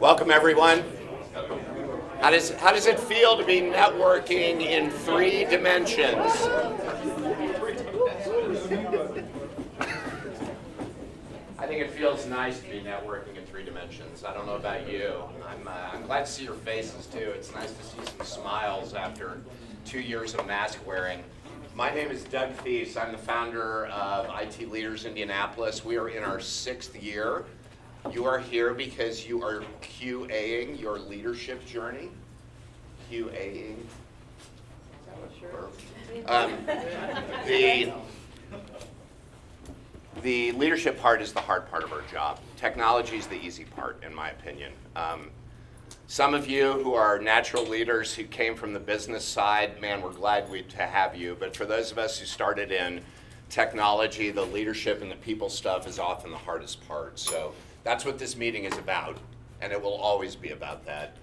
Welcome, everyone. How does it feel to be networking in 3 dimensions? I think it feels nice to be networking in 3 dimensions. I don't know about you. I'm glad to see your faces too. It's nice to see some smiles after 2 years of mask wearing. My name is Doug Thies. I'm the founder of IT Leaders Indianapolis. We are in our 6th year. You are here because you are QAing your leadership journey. QAing. The leadership part is the hard part of our job. Technology is the easy part, in my opinion. Some of you who are natural leaders who came from the business side, man, we're glad to have you. But for those of us who started in technology, the leadership and the people stuff is often the hardest part. So that's what this meeting is about, and it will always be about that.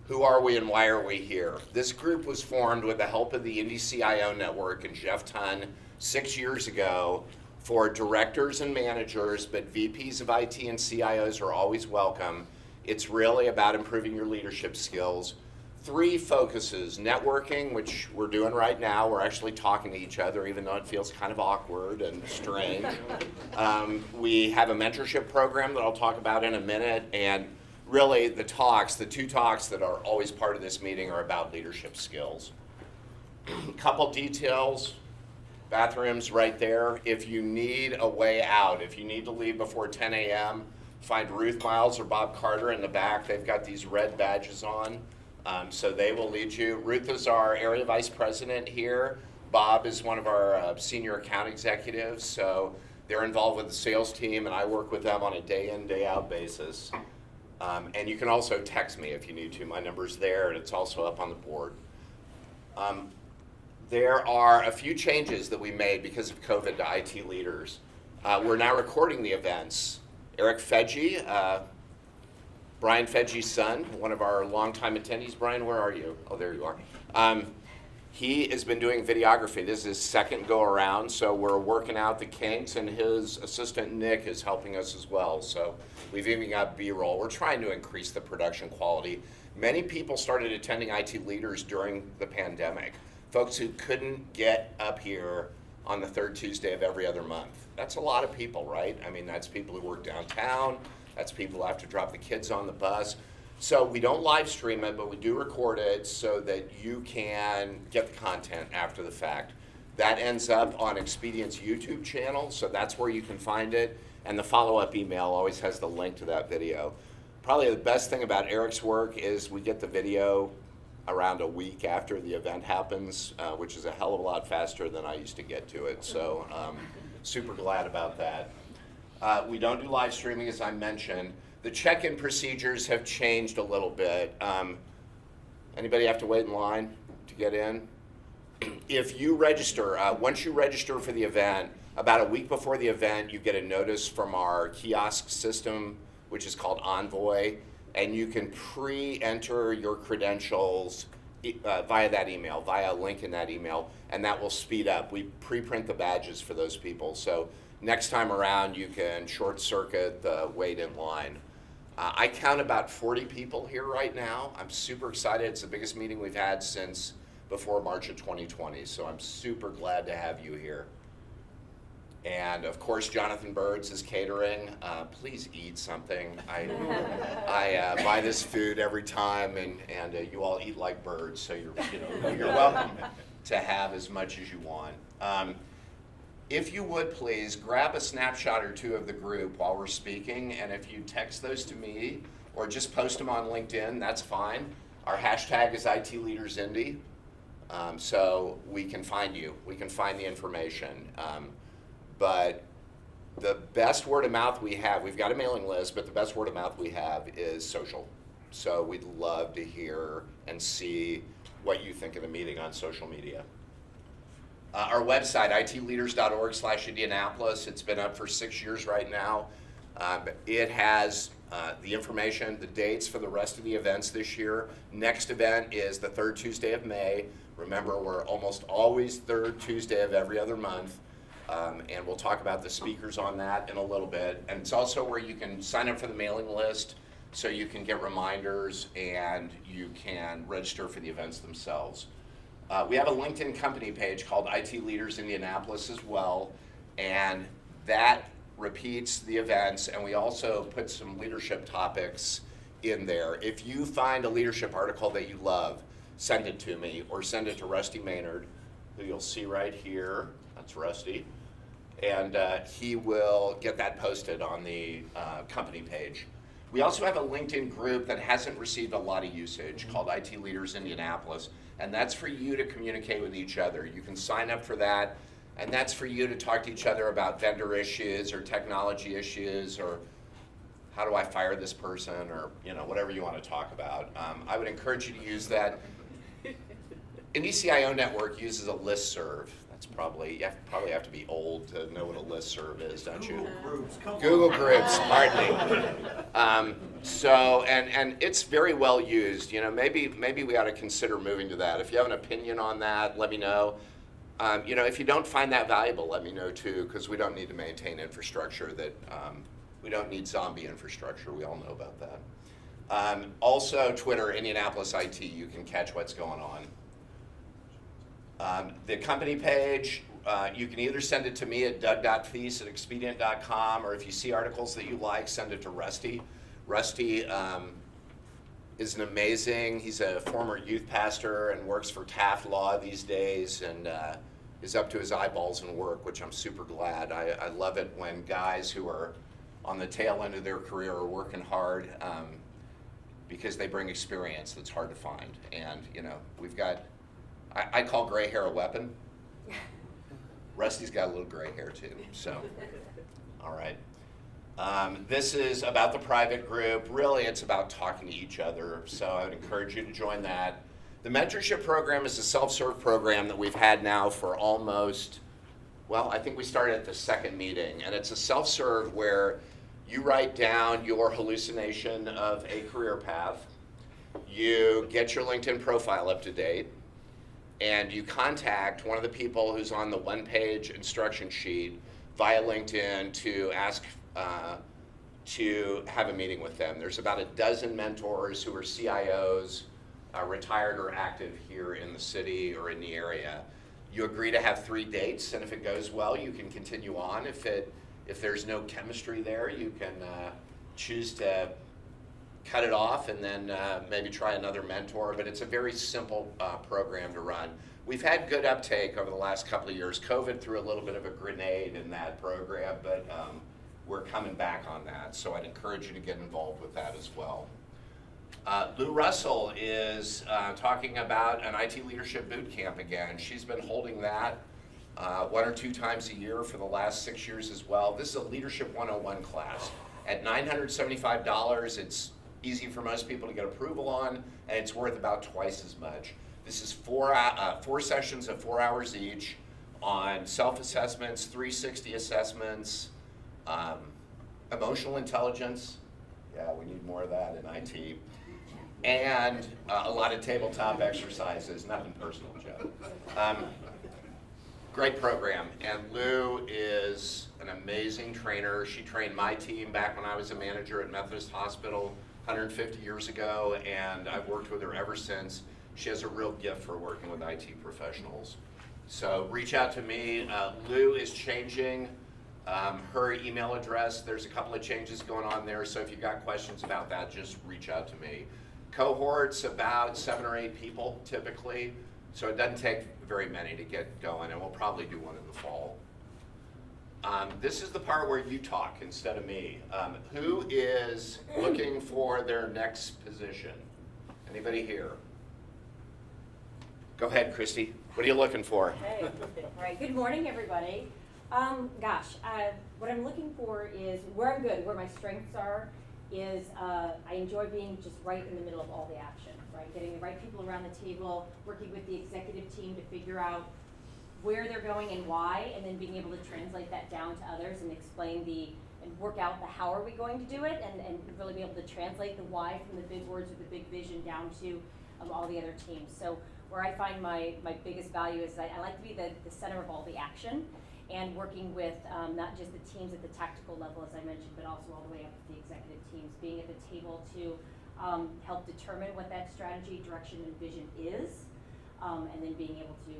Who are we and why are we here? This group was formed with the help of the Indy CIO Network and Jeff Tunn 6 years ago for directors and managers, but VPs of IT and CIOs are always welcome. It's really about improving your leadership skills. 3 focuses: networking, which we're doing right now. We're actually talking to each other, even though it feels kind of awkward and strange. We have a mentorship program that I'll talk about in a minute. And really, the 2 talks that are always part of this meeting are about leadership skills. A couple details. Bathrooms right there. If you need a way out, if you need to leave before 10 a.m., find Ruth Miles or Bob Carter in the back. They've got these red badges on. So they will lead you. Ruth is our area vice president here. Bob is one of our senior account executives. So they're involved with the sales team, and I work with them on a day in, day out basis. And you can also text me if you need to. My number's there, and it's also up on the board. There are a few changes that we made because of COVID to IT leaders. We're now recording the events. Eric Feggi, Brian Feggi's son, one of our longtime attendees. Brian, where are you? Oh, there you are. He has been doing videography. This is his 2nd go around, so we're working out the kinks, and his assistant Nick is helping us as well. So we've even got B-roll. We're trying to increase the production quality. Many people started attending IT Leaders during the pandemic. Folks who couldn't get up here on the 3rd Tuesday of every other month. That's a lot of people, right? I mean, that's people who work downtown. That's people who have to drop the kids on the bus. So we don't live stream it, but we do record it so that you can get the content after the fact. That ends up on Expedient's YouTube channel, so that's where you can find it. And the follow-up email always has the link to that video. Probably the best thing about Eric's work is we get the video around a week after the event happens, which is a hell of a lot faster than I used to get to it. So super glad about that. We don't do live streaming, as I mentioned. The check-in procedures have changed a little bit. Anybody have to wait in line to get in? If you register, once you register for the event, about a week before the event, you get a notice from our kiosk system, which is called Envoy, and you can pre-enter your credentials via that email, via a link in that email, and that will speed up. We pre-print the badges for those people, so next time around you can short circuit the wait in line. I count about 40 people here right now. I'm super excited. It's the biggest meeting we've had since before March of 2020, so I'm super glad to have you here. And of course, Jonathan Birds is catering. Please eat something. I buy this food every time, and you all eat like birds, so you're welcome to have as much as you want. If you would please grab a snapshot or 2 of the group while we're speaking, and if you text those to me or just post them on LinkedIn, that's fine. Our hashtag is IT Leaders Indy, so we can find you. We can find the information. But the best word of mouth we have, we've got a mailing list, but the best word of mouth we have is social. So we'd love to hear and see what you think of the meeting on social media. Our website, itleaders.org/Indianapolis, it's been up for 6 years right now. It has the information, the dates for the rest of the events this year. Next event is the 3rd Tuesday of May. Remember, we're almost always 3rd Tuesday of every other month. And we'll talk about the speakers on that in a little bit. And it's also where you can sign up for the mailing list so you can get reminders and you can register for the events themselves. We have a LinkedIn company page called IT Leaders Indianapolis as well, and that repeats the events, and we also put some leadership topics in there. If you find a leadership article that you love, send it to me, or send it to Rusty Maynard, who you'll see right here. That's Rusty. And he will get that posted on the company page. We also have a LinkedIn group that hasn't received a lot of usage called IT Leaders Indianapolis, and that's for you to communicate with each other. You can sign up for that, and that's for you to talk to each other about vendor issues or technology issues, or how do I fire this person, or whatever you want to talk about. I would encourage you to use that. Indy CIO Network uses a listserv. That's probably, you probably have to be old to know what a listserv is, don't you? Google Groups, pardon me. So, and it's very well used. Maybe we ought to consider moving to that. If you have an opinion on that, let me know. If you don't find that valuable, let me know too, because we don't need to maintain infrastructure that, we don't need zombie infrastructure. We all know about that. Also, Twitter, Indianapolis IT, you can catch what's going on. The company page, you can either send it to me at doug.feast@expedient.com, or if you see articles that you like, send it to Rusty. Rusty is he's a former youth pastor and works for Taft Law these days, and is up to his eyeballs in work, which I'm super glad. I love it when guys who are on the tail end of their career are working hard, because they bring experience that's hard to find. And we've got, I call gray hair a weapon. Rusty's got a little gray hair too, so, all right. This is about the private group. Really, it's about talking to each other, so I would encourage you to join that. The Mentorship Program is a self-serve program that we've had now for almost, I think we started at the second meeting, and it's a self-serve where you write down your hallucination of a career path, you get your LinkedIn profile up to date, and you contact one of the people who's on the one-page instruction sheet via LinkedIn to ask to have a meeting with them. There's about a dozen mentors who are CIOs, retired or active here in the city or in the area. You agree to have 3 dates, and if it goes well, you can continue on. If there's no chemistry there, you can choose to cut it off and then maybe try another mentor, but it's a very simple program to run. We've had good uptake over the last couple of years. COVID threw a little bit of a grenade in that program, but we're coming back on that, so I'd encourage you to get involved with that as well. Lou Russell is talking about an IT leadership boot camp again. She's been holding that 1 or 2 times a year for the last 6 years as well. This is a Leadership 101 class. At $975, it's easy for most people to get approval on, and it's worth about twice as much. This is 4 sessions of 4 hours each on self-assessments, 360 assessments, emotional intelligence. Yeah, we need more of that in IT. And a lot of tabletop exercises, nothing personal, Joe. Great program, and Lou is an amazing trainer. She trained my team back when I was a manager at Methodist Hospital 150 years ago, and I've worked with her ever since. She has a real gift for working with IT professionals. So reach out to me. Lou is changing her email address. There's a couple of changes going on there, so if you've got questions about that, just reach out to me. Cohorts, about 7 or 8 people typically, so it doesn't take very many to get going, and we'll probably do one in the fall. This is the part where you talk instead of me. Who is looking for their next position? Anybody here? Go ahead, Christy. What are you looking for? Hey, all right. Good morning, everybody. What I'm looking for is where I'm good, where my strengths are, is I enjoy being just right in the middle of all the action, right? Getting the right people around the table, working with the executive team to figure out where they're going and why, and then being able to translate that down to others and explain and work out the how are we going to do it, and really be able to translate the why from the big words or the big vision down to all the other teams. So where I find my biggest value is I like to be the center of all the action, and working with not just the teams at the tactical level, as I mentioned, but also all the way up to the executive teams, being at the table to help determine what that strategy, direction, and vision is, and then being able to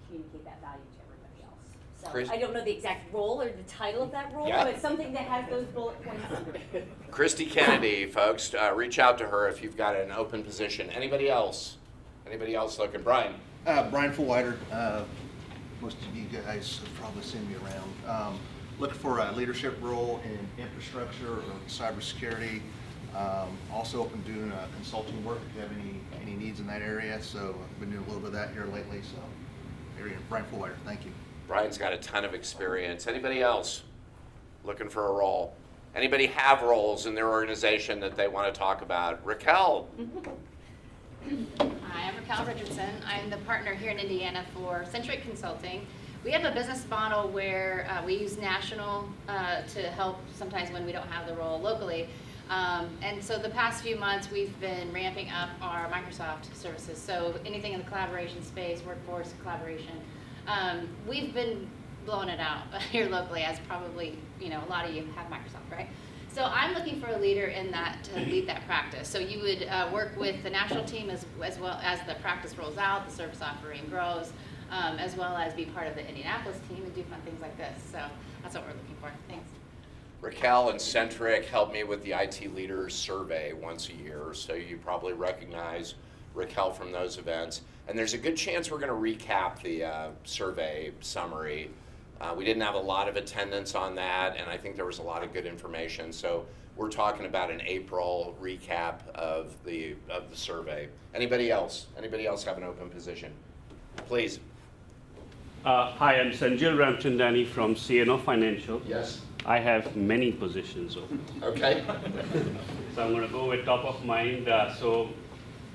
communicate that value to everybody else. So I don't know the exact role or the title of that role, but it's something that has those bullet points under it. Christy Kennedy, folks, reach out to her if you've got an open position. Anybody else? Anybody else looking? Brian? Brian Fullwider. Most of you guys have probably seen me around. Looking for a leadership role in infrastructure or cybersecurity. Also open to doing consulting work if you have any needs in that area. So I've been doing a little bit of that here lately. So Brian Fullwider, thank you. Brian's got a ton of experience. Anybody else looking for a role? Anybody have roles in their organization that they want to talk about? Raquel. Hi, I'm Raquel Richardson. I'm the partner here in Indiana for Centric Consulting. We have a business model where we use national to help sometimes when we don't have the role locally. And so the past few months we've been ramping up our Microsoft services. So anything in the collaboration space, workforce collaboration, we've been blowing it out here locally, as probably a lot of you have Microsoft, right? So I'm looking for a leader in that to lead that practice. So you would work with the national team as well as the practice rolls out, the service offering grows, as well as be part of the Indianapolis team and do fun things like this. So that's what we're looking for. Thanks. Raquel and Centric help me with the IT Leaders Survey once a year, so you probably recognize Raquel from those events. And there's a good chance we're going to recap the survey summary. We didn't have a lot of attendance on that, and I think there was a lot of good information. So we're talking about an April recap of the survey. Anybody else? Anybody else have an open position? Please. Hi, I'm Sanjil Ramchandani from CNO Financial. Yes. I have many positions open. Okay. So I'm going to go with top of mind. So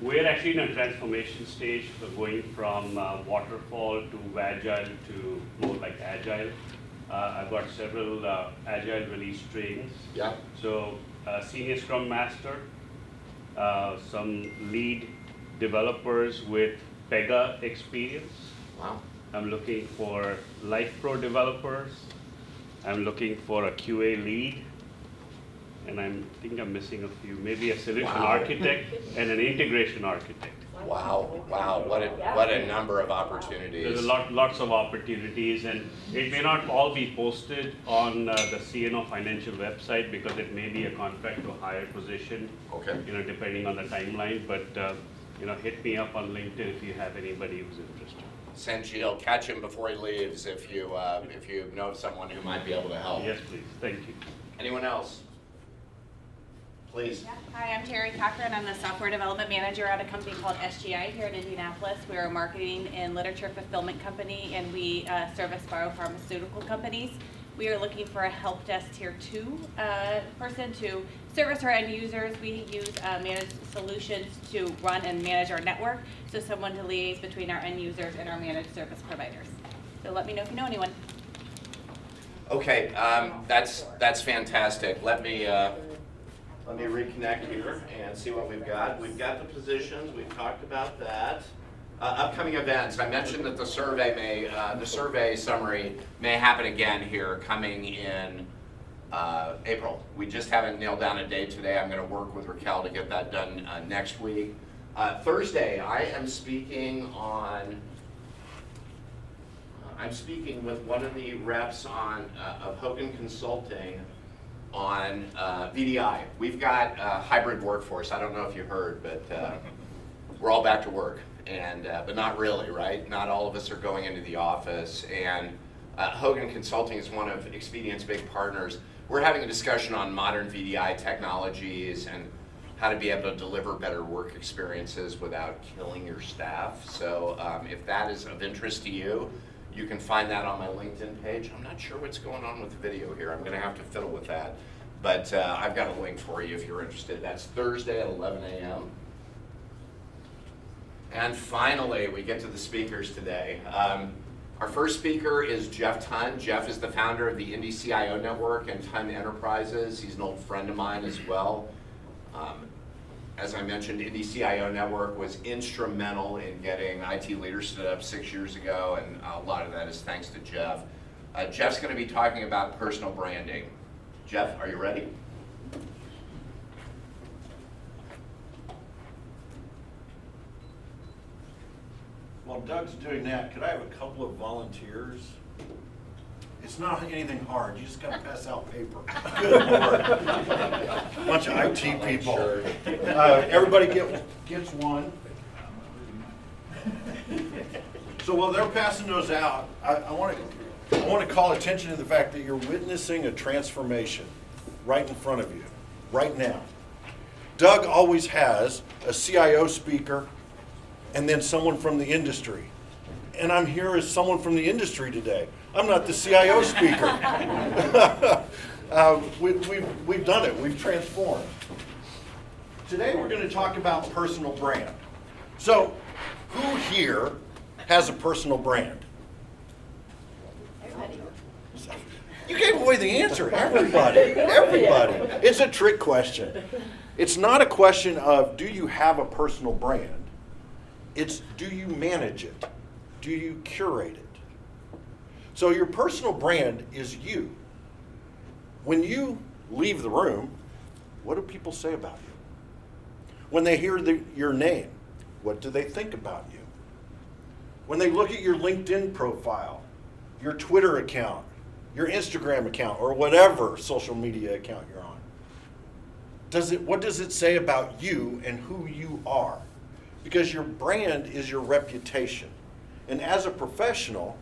we're actually in a transformation stage. We're going from waterfall to agile to more like agile. I've got several agile release trainings. Yeah. So senior scrum master, some lead developers with Pega experience. Wow. I'm looking for Life Pro developers. I'm looking for a QA lead, and I think I'm missing a few, maybe a solution architect and an integration architect. Wow, wow, what a number of opportunities. There's lots of opportunities, and it may not all be posted on the CNO Financial website because it may be a contract to hire position. Okay. Depending on the timeline, but hit me up on LinkedIn if you have anybody who's interested. Sanjil, catch him before he leaves if you know of someone who might be able to help. Yes, please. Thank you. Anyone else? Please. Yeah. Hi, I'm Terry Cochran. I'm the software development manager at a company called SGI here in Indianapolis. We're a marketing and literature fulfillment company, and we service biopharmaceutical companies. We are looking for a help desk tier 2 person to service our end users. We use managed solutions to run and manage our network, so someone to liaise between our end users and our managed service providers. So let me know if you know anyone. Okay, that's fantastic. Let me reconnect here and see what we've got. We've got the positions. We've talked about that. Upcoming events. I mentioned that the survey summary may happen again here coming in April. We just haven't nailed down a date today. I'm going to work with Raquel to get that done next week. Thursday, I am speaking with one of the reps of Hogan Consulting on VDI. We've got a hybrid workforce. I don't know if you heard, but we're all back to work. But not really, right? Not all of us are going into the office. And Hogan Consulting is one of Expedient's big partners. We're having a discussion on modern VDI technologies and how to be able to deliver better work experiences without killing your staff. So if that is of interest to you, you can find that on my LinkedIn page. I'm not sure what's going on with the video here. I'm going to have to fiddle with that. But I've got a link for you if you're interested. That's Thursday at 11 a.m. And finally, we get to the speakers today. Our first speaker is Jeff Tunn. Jeff is the founder of the Indy CIO Network and Tunn Enterprises. He's an old friend of mine as well. As I mentioned, Indy CIO Network was instrumental in getting IT leaders stood up 6 years ago, and a lot of that is thanks to Jeff. Jeff's going to be talking about personal branding. Jeff, are you ready? While Doug's doing that, could I have a couple of volunteers? It's not anything hard, you just gotta pass out paper. Good Lord. Bunch of IT people. Sure. Everybody gets one. So while they're passing those out, I want to call attention to the fact that you're witnessing a transformation right in front of you, right now. Doug always has a CIO speaker and then someone from the industry. And I'm here as someone from the industry today. I'm not the CIO speaker. We've done it, we've transformed. Today we're going to talk about personal brand. So, who here has a personal brand? Everybody. You gave away the answer, everybody, everybody. It's a trick question. It's not a question of do you have a personal brand? It's do you manage it? Do you curate it? So your personal brand is you. When you leave the room, what do people say about you? When they hear your name, what do they think about you? When they look at your LinkedIn profile, your Twitter account, your Instagram account, or whatever social media account you're on, what does it say about you and who you are? Because your brand is your reputation. And as a professional,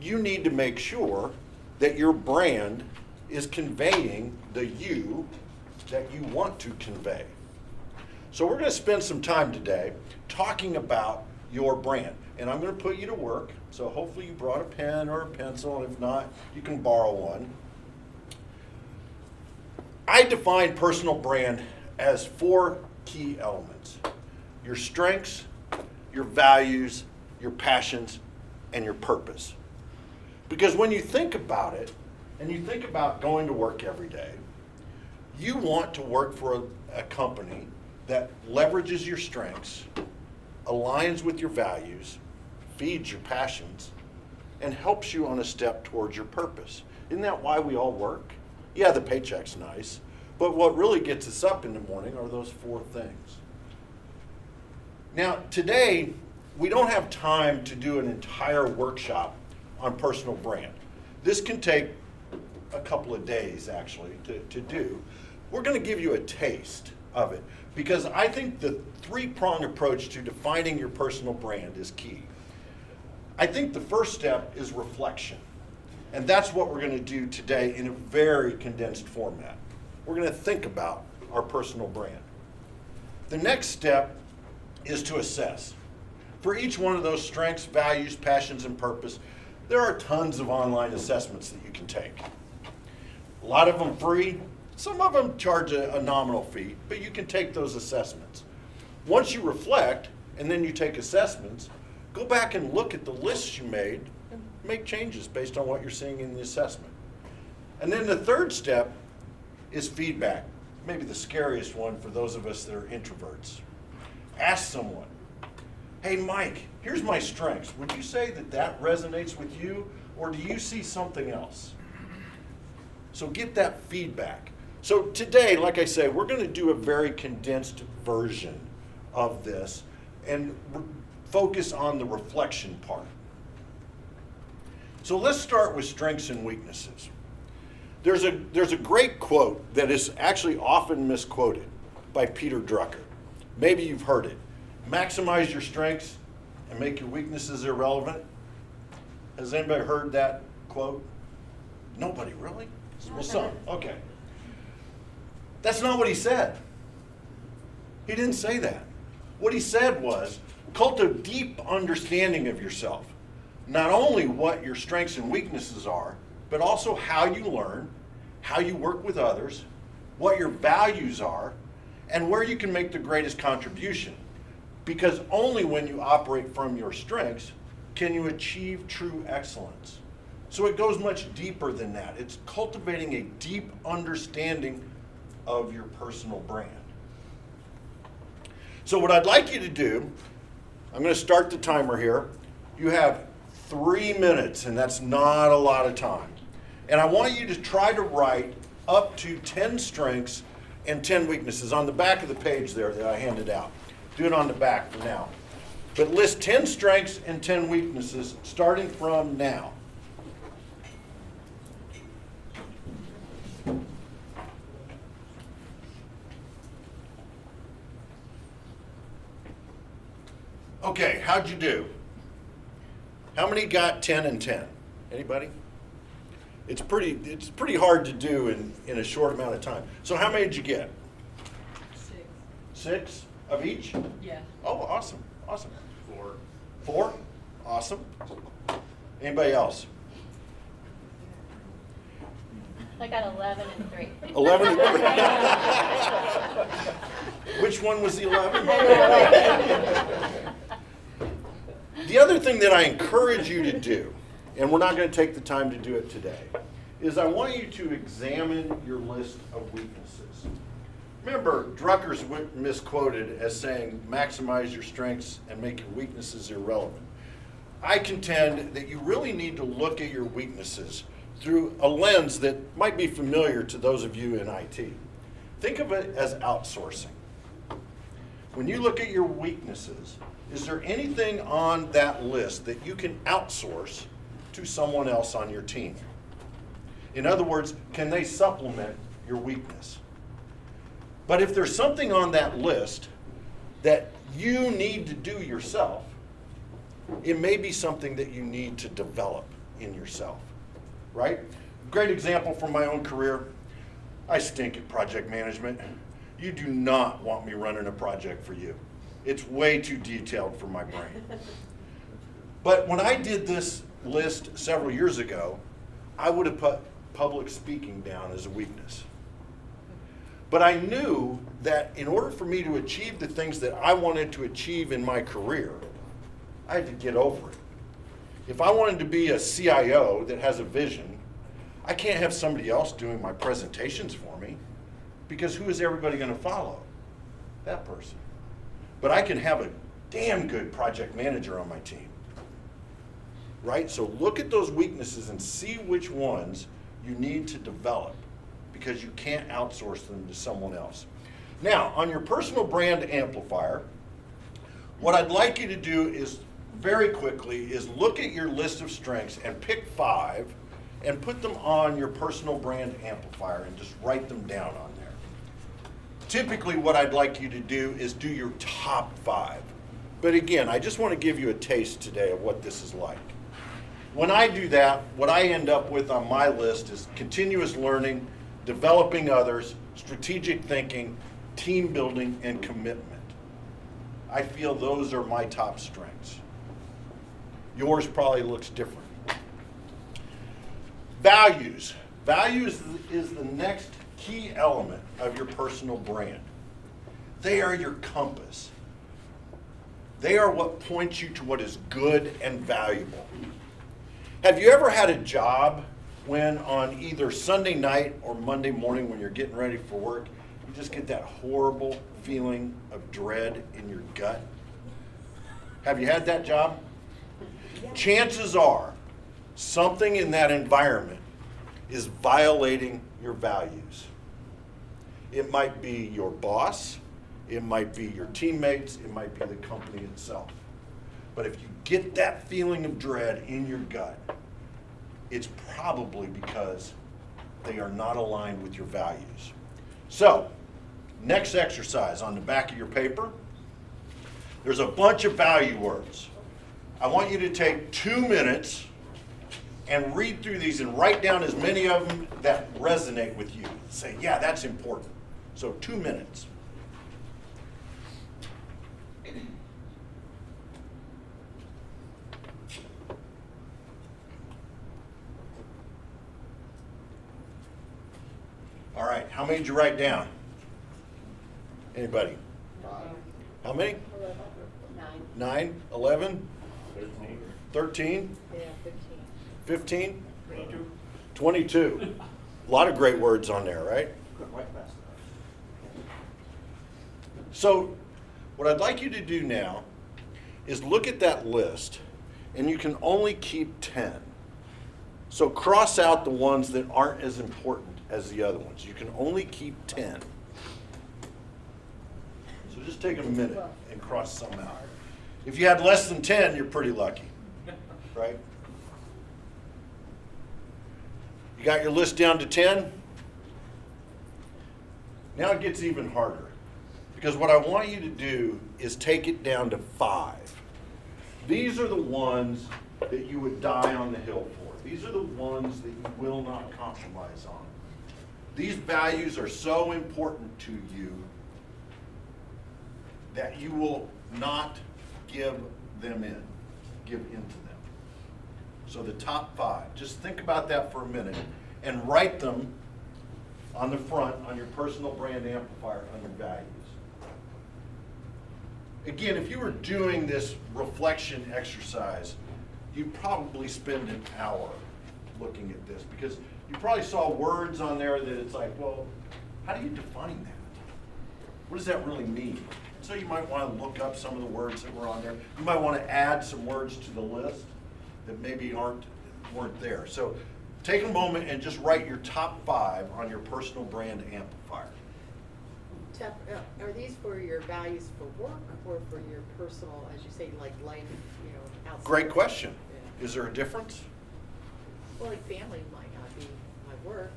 you need to make sure that your brand is conveying the you that you want to convey. So we're going to spend some time today talking about your brand. And I'm going to put you to work. So hopefully you brought a pen or a pencil. And if not, you can borrow one. I define personal brand as 4 key elements: your strengths, your values, your passions, and your purpose. Because when you think about it, and you think about going to work every day, you want to work for a company that leverages your strengths, aligns with your values, feeds your passions, and helps you on a step towards your purpose. Isn't that why we all work? Yeah, the paycheck's nice, but what really gets us up in the morning are those 4 things. Now, today, we don't have time to do an entire workshop on personal brand. This can take a couple of days, actually, to do. We're going to give you a taste of it because I think the 3-pronged approach to defining your personal brand is key. I think the first step is reflection, and that's what we're going to do today in a very condensed format. We're going to think about our personal brand. The next step is to assess. For each one of those strengths, values, passions, and purpose, there are tons of online assessments that you can take. A lot of them free, some of them charge a nominal fee, but you can take those assessments. Once you reflect, and then you take assessments, go back and look at the lists you made and make changes based on what you're seeing in the assessment. And then the third step is feedback, maybe the scariest one for those of us that are introverts. Ask someone, hey Mike, here's my strengths. Would you say that resonates with you, or do you see something else? So get that feedback. So today, like I say, we're going to do a very condensed version of this and focus on the reflection part. So let's start with strengths and weaknesses. There's a great quote that is actually often misquoted by Peter Drucker. Maybe you've heard it. Maximize your strengths and make your weaknesses irrelevant. Has anybody heard that quote? Nobody, really? Well, some. Okay. That's not what he said. He didn't say that. What he said was, cultivate a deep understanding of yourself. Not only what your strengths and weaknesses are, but also how you learn, how you work with others, what your values are, and where you can make the greatest contribution. Because only when you operate from your strengths can you achieve true excellence. So it goes much deeper than that. It's cultivating a deep understanding of your personal brand. So what I'd like you to do, I'm going to start the timer here. You have 3 minutes, and that's not a lot of time. And I want you to try to write up to 10 strengths and 10 weaknesses on the back of the page there that I handed out. Do it on the back for now. But list 10 strengths and 10 weaknesses starting from now. Okay, how'd you do? How many got 10 and 10? Anybody? It's pretty hard to do in a short amount of time. So how many did you get? 6. 6 of each? Yeah. Oh, awesome, awesome. 4? Awesome. Anybody else? I got 11 and 3. 11 and 3. Which one was the 11? The other thing that I encourage you to do, and we're not going to take the time to do it today, is I want you to examine your list of weaknesses. Remember, Drucker's misquoted as saying, maximize your strengths and make your weaknesses irrelevant. I contend that you really need to look at your weaknesses through a lens that might be familiar to those of you in IT. Think of it as outsourcing. When you look at your weaknesses, is there anything on that list that you can outsource to someone else on your team? In other words, can they supplement your weakness? But if there's something on that list that you need to do yourself, it may be something that you need to develop in yourself, right? Great example from my own career. I stink at project management. You do not want me running a project for you. It's way too detailed for my brain. But when I did this list several years ago, I would have put public speaking down as a weakness. But I knew that in order for me to achieve the things that I wanted to achieve in my career, I had to get over it. If I wanted to be a CIO that has a vision, I can't have somebody else doing my presentations for me, because who is everybody going to follow? That person. But I can have a damn good project manager on my team, right? So look at those weaknesses and see which ones you need to develop, because you can't outsource them to someone else. Now, on your personal brand amplifier, what I'd like you to do is very quickly is look at your list of strengths and pick 5 and put them on your personal brand amplifier and just write them down on there. Typically what I'd like you to do is do your top 5. But again, I just want to give you a taste today of what this is like. When I do that, what I end up with on my list is continuous learning, developing others, strategic thinking, team building, and commitment. I feel those are my top strengths. Yours probably looks different. Values. Values is the next key element of your personal brand. They are your compass. They are what points you to what is good and valuable. Have you ever had a job when on either Sunday night or Monday morning when you're getting ready for work, you just get that horrible feeling of dread in your gut? Have you had that job? Chances are something in that environment is violating your values. It might be your boss, it might be your teammates, it might be the company itself. But if you get that feeling of dread in your gut, it's probably because they are not aligned with your values. So, next exercise on the back of your paper, there's a bunch of value words. I want you to take 2 minutes and read through these and write down as many of them that resonate with you. Say, yeah, that's important. So 2 minutes. All right, how many did you write down? Anybody? 5. How many? 9, 11, 13, Yeah, 15. 15, 22. A lot of great words on there, right? So what I'd like you to do now is look at that list and you can only keep 10. So cross out the ones that aren't as important as the other ones. You can only keep 10. So just take a minute and cross some out. If you had less than 10, you're pretty lucky, right? You got your list down to 10? Now it gets even harder, because what I want you to do is take it down to 5. These are the ones that you would die on the hill for. These are the ones that you will not compromise on. These values are so important to you that you will not give into them. So the top 5, just think about that for a minute and write them on the front on your personal brand amplifier under values. Again, if you were doing this reflection exercise, you'd probably spend an hour looking at this, because you probably saw words on there that it's like, well, how do you define that? What does that really mean? So you might want to look up some of the words that were on there. You might want to add some words to the list that maybe weren't there. So take a moment and just write your top 5 on your personal brand amplifier. Are these for your values for work or for your personal, as you say, like life, outside? Great question. Yeah. Is there a difference? Well, like family might not be my work,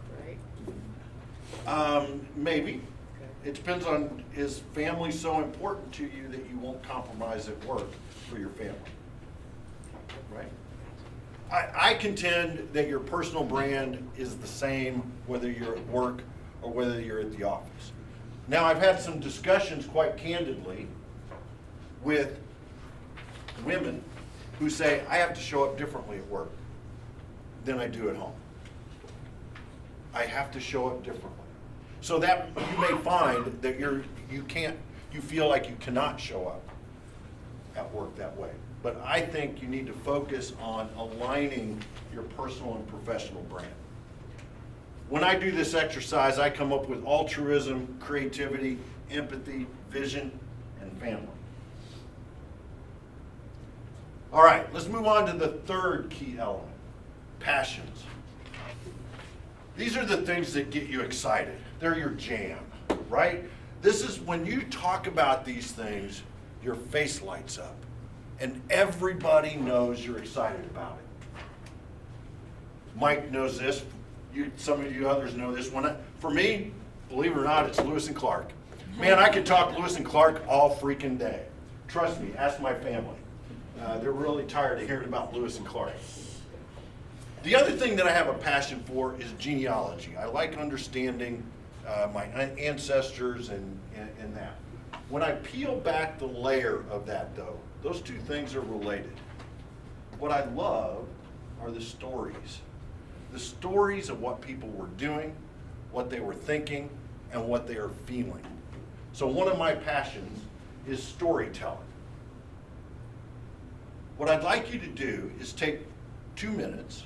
right? Maybe. Okay. It depends on, is family so important to you that you won't compromise at work for your family? Right? I contend that your personal brand is the same whether you're at work or whether you're at the office. Now, I've had some discussions quite candidly with women who say, I have to show up differently at work than I do at home. I have to show up differently. So that you may find that you feel like you cannot show up at work that way. But I think you need to focus on aligning your personal and professional brand. When I do this exercise, I come up with altruism, creativity, empathy, vision, and family. All right, let's move on to the third key element, passions. These are the things that get you excited. They're your jam, right? This is when you talk about these things, your face lights up. And everybody knows you're excited about it. Mike knows this. Some of you others know this. For me, believe it or not, it's Lewis and Clark. Man, I could talk Lewis and Clark all freaking day. Trust me, ask my family. They're really tired of hearing about Lewis and Clark. The other thing that I have a passion for is genealogy. I like understanding my ancestors and that. When I peel back the layer of that, though, those two things are related. What I love are the stories. The stories of what people were doing, what they were thinking, and what they are feeling. So one of my passions is storytelling. What I'd like you to do is take 2 minutes,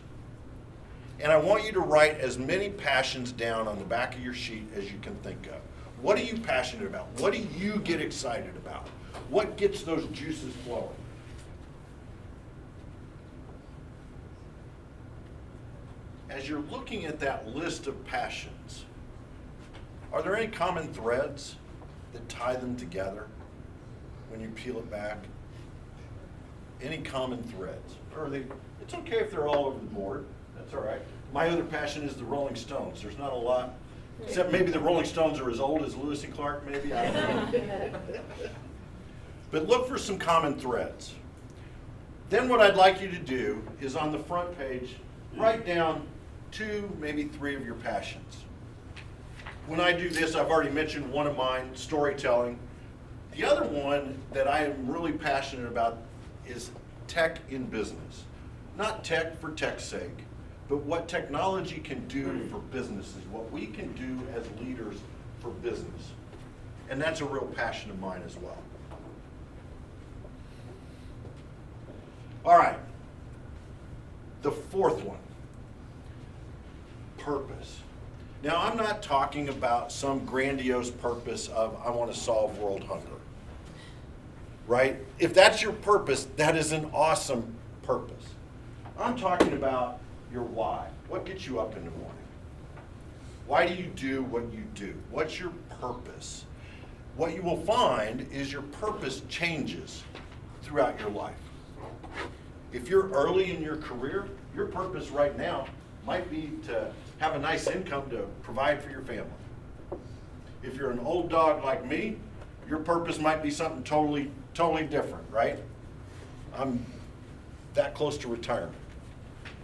and I want you to write as many passions down on the back of your sheet as you can think of. What are you passionate about? What do you get excited about? What gets those juices flowing? As you're looking at that list of passions, are there any common threads that tie them together when you peel it back? Any common threads? Or it's okay if they're all over the board. That's all right. My other passion is the Rolling Stones. There's not a lot, except maybe the Rolling Stones are as old as Lewis and Clark, maybe. I don't know. But look for some common threads. Then what I'd like you to do is on the front page, write down 2, maybe 3 of your passions. When I do this, I've already mentioned one of mine, storytelling. The other one that I am really passionate about is tech in business. Not tech for tech's sake, but what technology can do for businesses, what we can do as leaders for business. And that's a real passion of mine as well. All right, the fourth one, purpose. Now, I'm not talking about some grandiose purpose of I want to solve world hunger, right? If that's your purpose, that is an awesome purpose. I'm talking about your why. What gets you up in the morning? Why do you do what you do? What's your purpose? What you will find is your purpose changes throughout your life. If you're early in your career, your purpose right now might be to have a nice income to provide for your family. If you're an old dog like me, your purpose might be something totally different, right? I'm that close to retirement.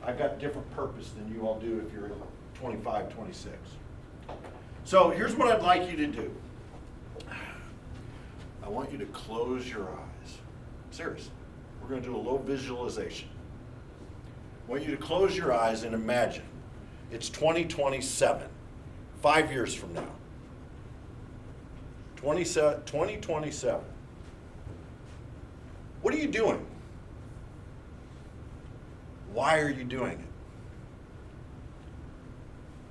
I've got different purpose than you all do if you're 25, 26. So here's what I'd like you to do. I want you to close your eyes. Seriously, we're going to do a little visualization. I want you to close your eyes and imagine it's 2027, 5 years from now. 2027. What are you doing? Why are you doing it?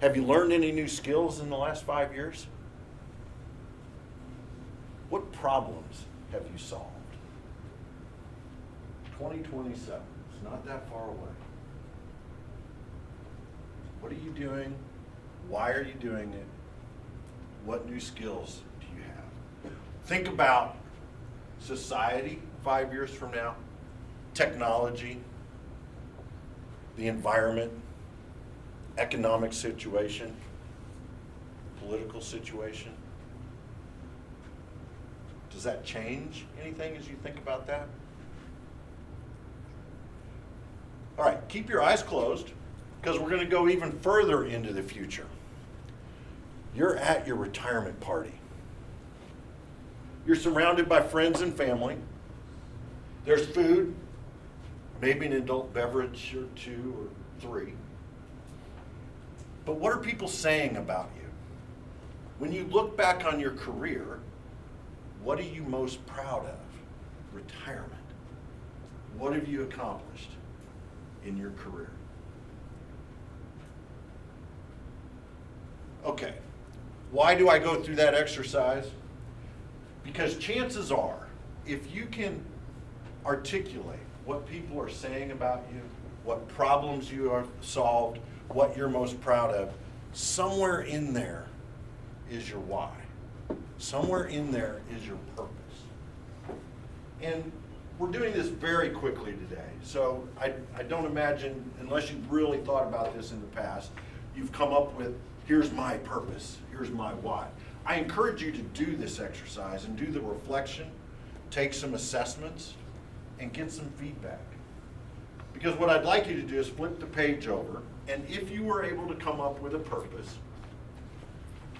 Have you learned any new skills in the last 5 years? What problems have you solved? 2027, it's not that far away. What are you doing? Why are you doing it? What new skills do you have? Think about society 5 years from now, technology, the environment, economic situation, political situation. Does that change anything as you think about that? All right, keep your eyes closed because we're going to go even further into the future. You're at your retirement party. You're surrounded by friends and family. There's food, maybe an adult beverage or 2 or 3. But what are people saying about you? When you look back on your career, what are you most proud of? Retirement. What have you accomplished in your career? Okay, why do I go through that exercise? Because chances are, if you can articulate what people are saying about you, what problems you have solved, what you're most proud of, somewhere in there is your why. Somewhere in there is your purpose. And we're doing this very quickly today, so I don't imagine, unless you've really thought about this in the past, you've come up with, here's my purpose, here's my why. I encourage you to do this exercise and do the reflection, take some assessments, and get some feedback. Because what I'd like you to do is flip the page over, and if you were able to come up with a purpose,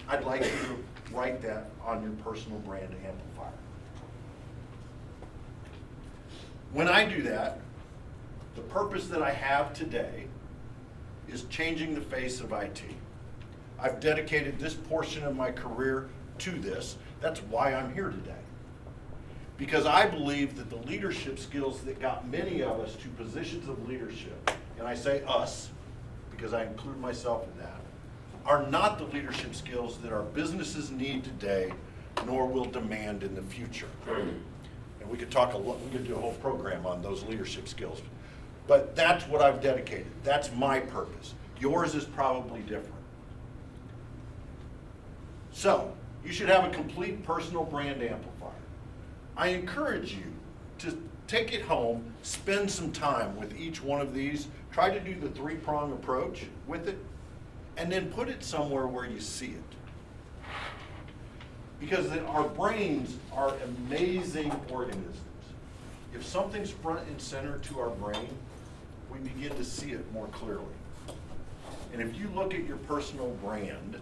I'd like you to write that on your personal brand amplifier. When I do that, the purpose that I have today is changing the face of IT. I've dedicated this portion of my career to this. That's why I'm here today. Because I believe that the leadership skills that got many of us to positions of leadership, and I say us because I include myself in that, are not the leadership skills that our businesses need today, nor will demand in the future. And we could talk a lot, we could do a whole program on those leadership skills. But that's what I've dedicated. That's my purpose. Yours is probably different. So, you should have a complete personal brand amplifier. I encourage you to take it home, spend some time with each one of these, try to do the 3-prong approach with it, and then put it somewhere where you see it. Because our brains are amazing organisms. If something's front and center to our brain, we begin to see it more clearly. And if you look at your personal brand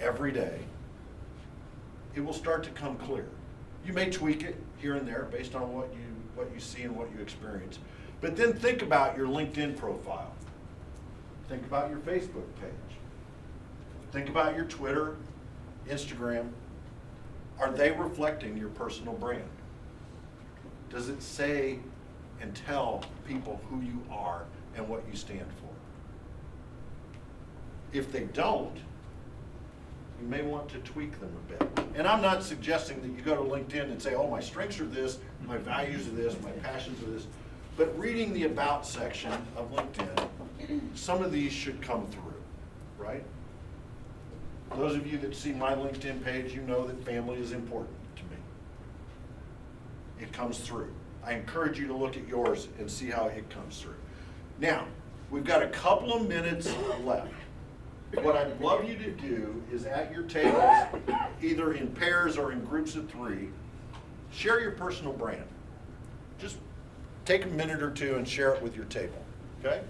every day, it will start to come clear. You may tweak it here and there based on what you see and what you experience. But then think about your LinkedIn profile. Think about your Facebook page. Think about your Twitter, Instagram. Are they reflecting your personal brand? Does it say and tell people who you are and what you stand for? If they don't, you may want to tweak them a bit. And I'm not suggesting that you go to LinkedIn and say, oh, my strengths are this, my values are this, my passions are this. But reading the About section of LinkedIn, some of these should come through, right? Those of you that see my LinkedIn page, you know that family is important to me. It comes through. I encourage you to look at yours and see how it comes through. Now, we've got a couple of minutes left. What I'd love you to do is at your tables, either in pairs or in groups of 3, share your personal brand. Just take a minute or two and share it with your table, okay?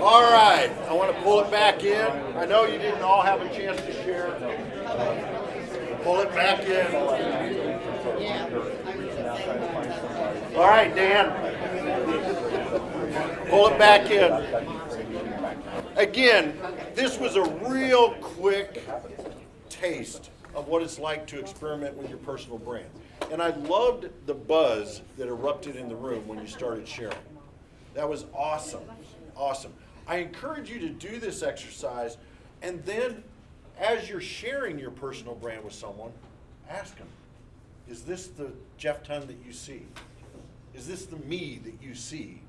All right, I want to pull it back in. I know you didn't all have a chance to share. Pull it back in. All right, Dan. Pull it back in. Again, this was a real quick taste of what it's like to experiment with your personal brand. And I loved the buzz that erupted in the room when you started sharing. That was awesome, awesome. I encourage you to do this exercise, and then as you're sharing your personal brand with someone, ask them, is this the Jeff Tunn that you see? Is this the me that you see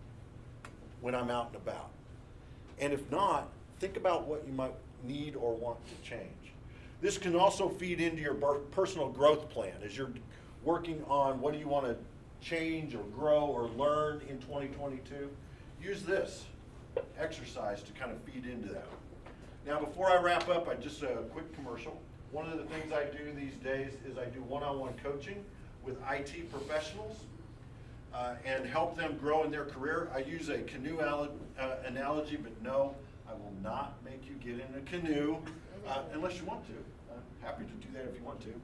when I'm out and about? And if not, think about what you might need or want to change. This can also feed into your personal growth plan as you're working on what do you want to change or grow or learn in 2022. Use this exercise to kind of feed into that. Now, before I wrap up, just a quick commercial. One of the things I do these days is I do one-on-one coaching with IT professionals and help them grow in their career. I use a canoe analogy, but no, I will not make you get in a canoe unless you want to. I'm happy to do that if you want to.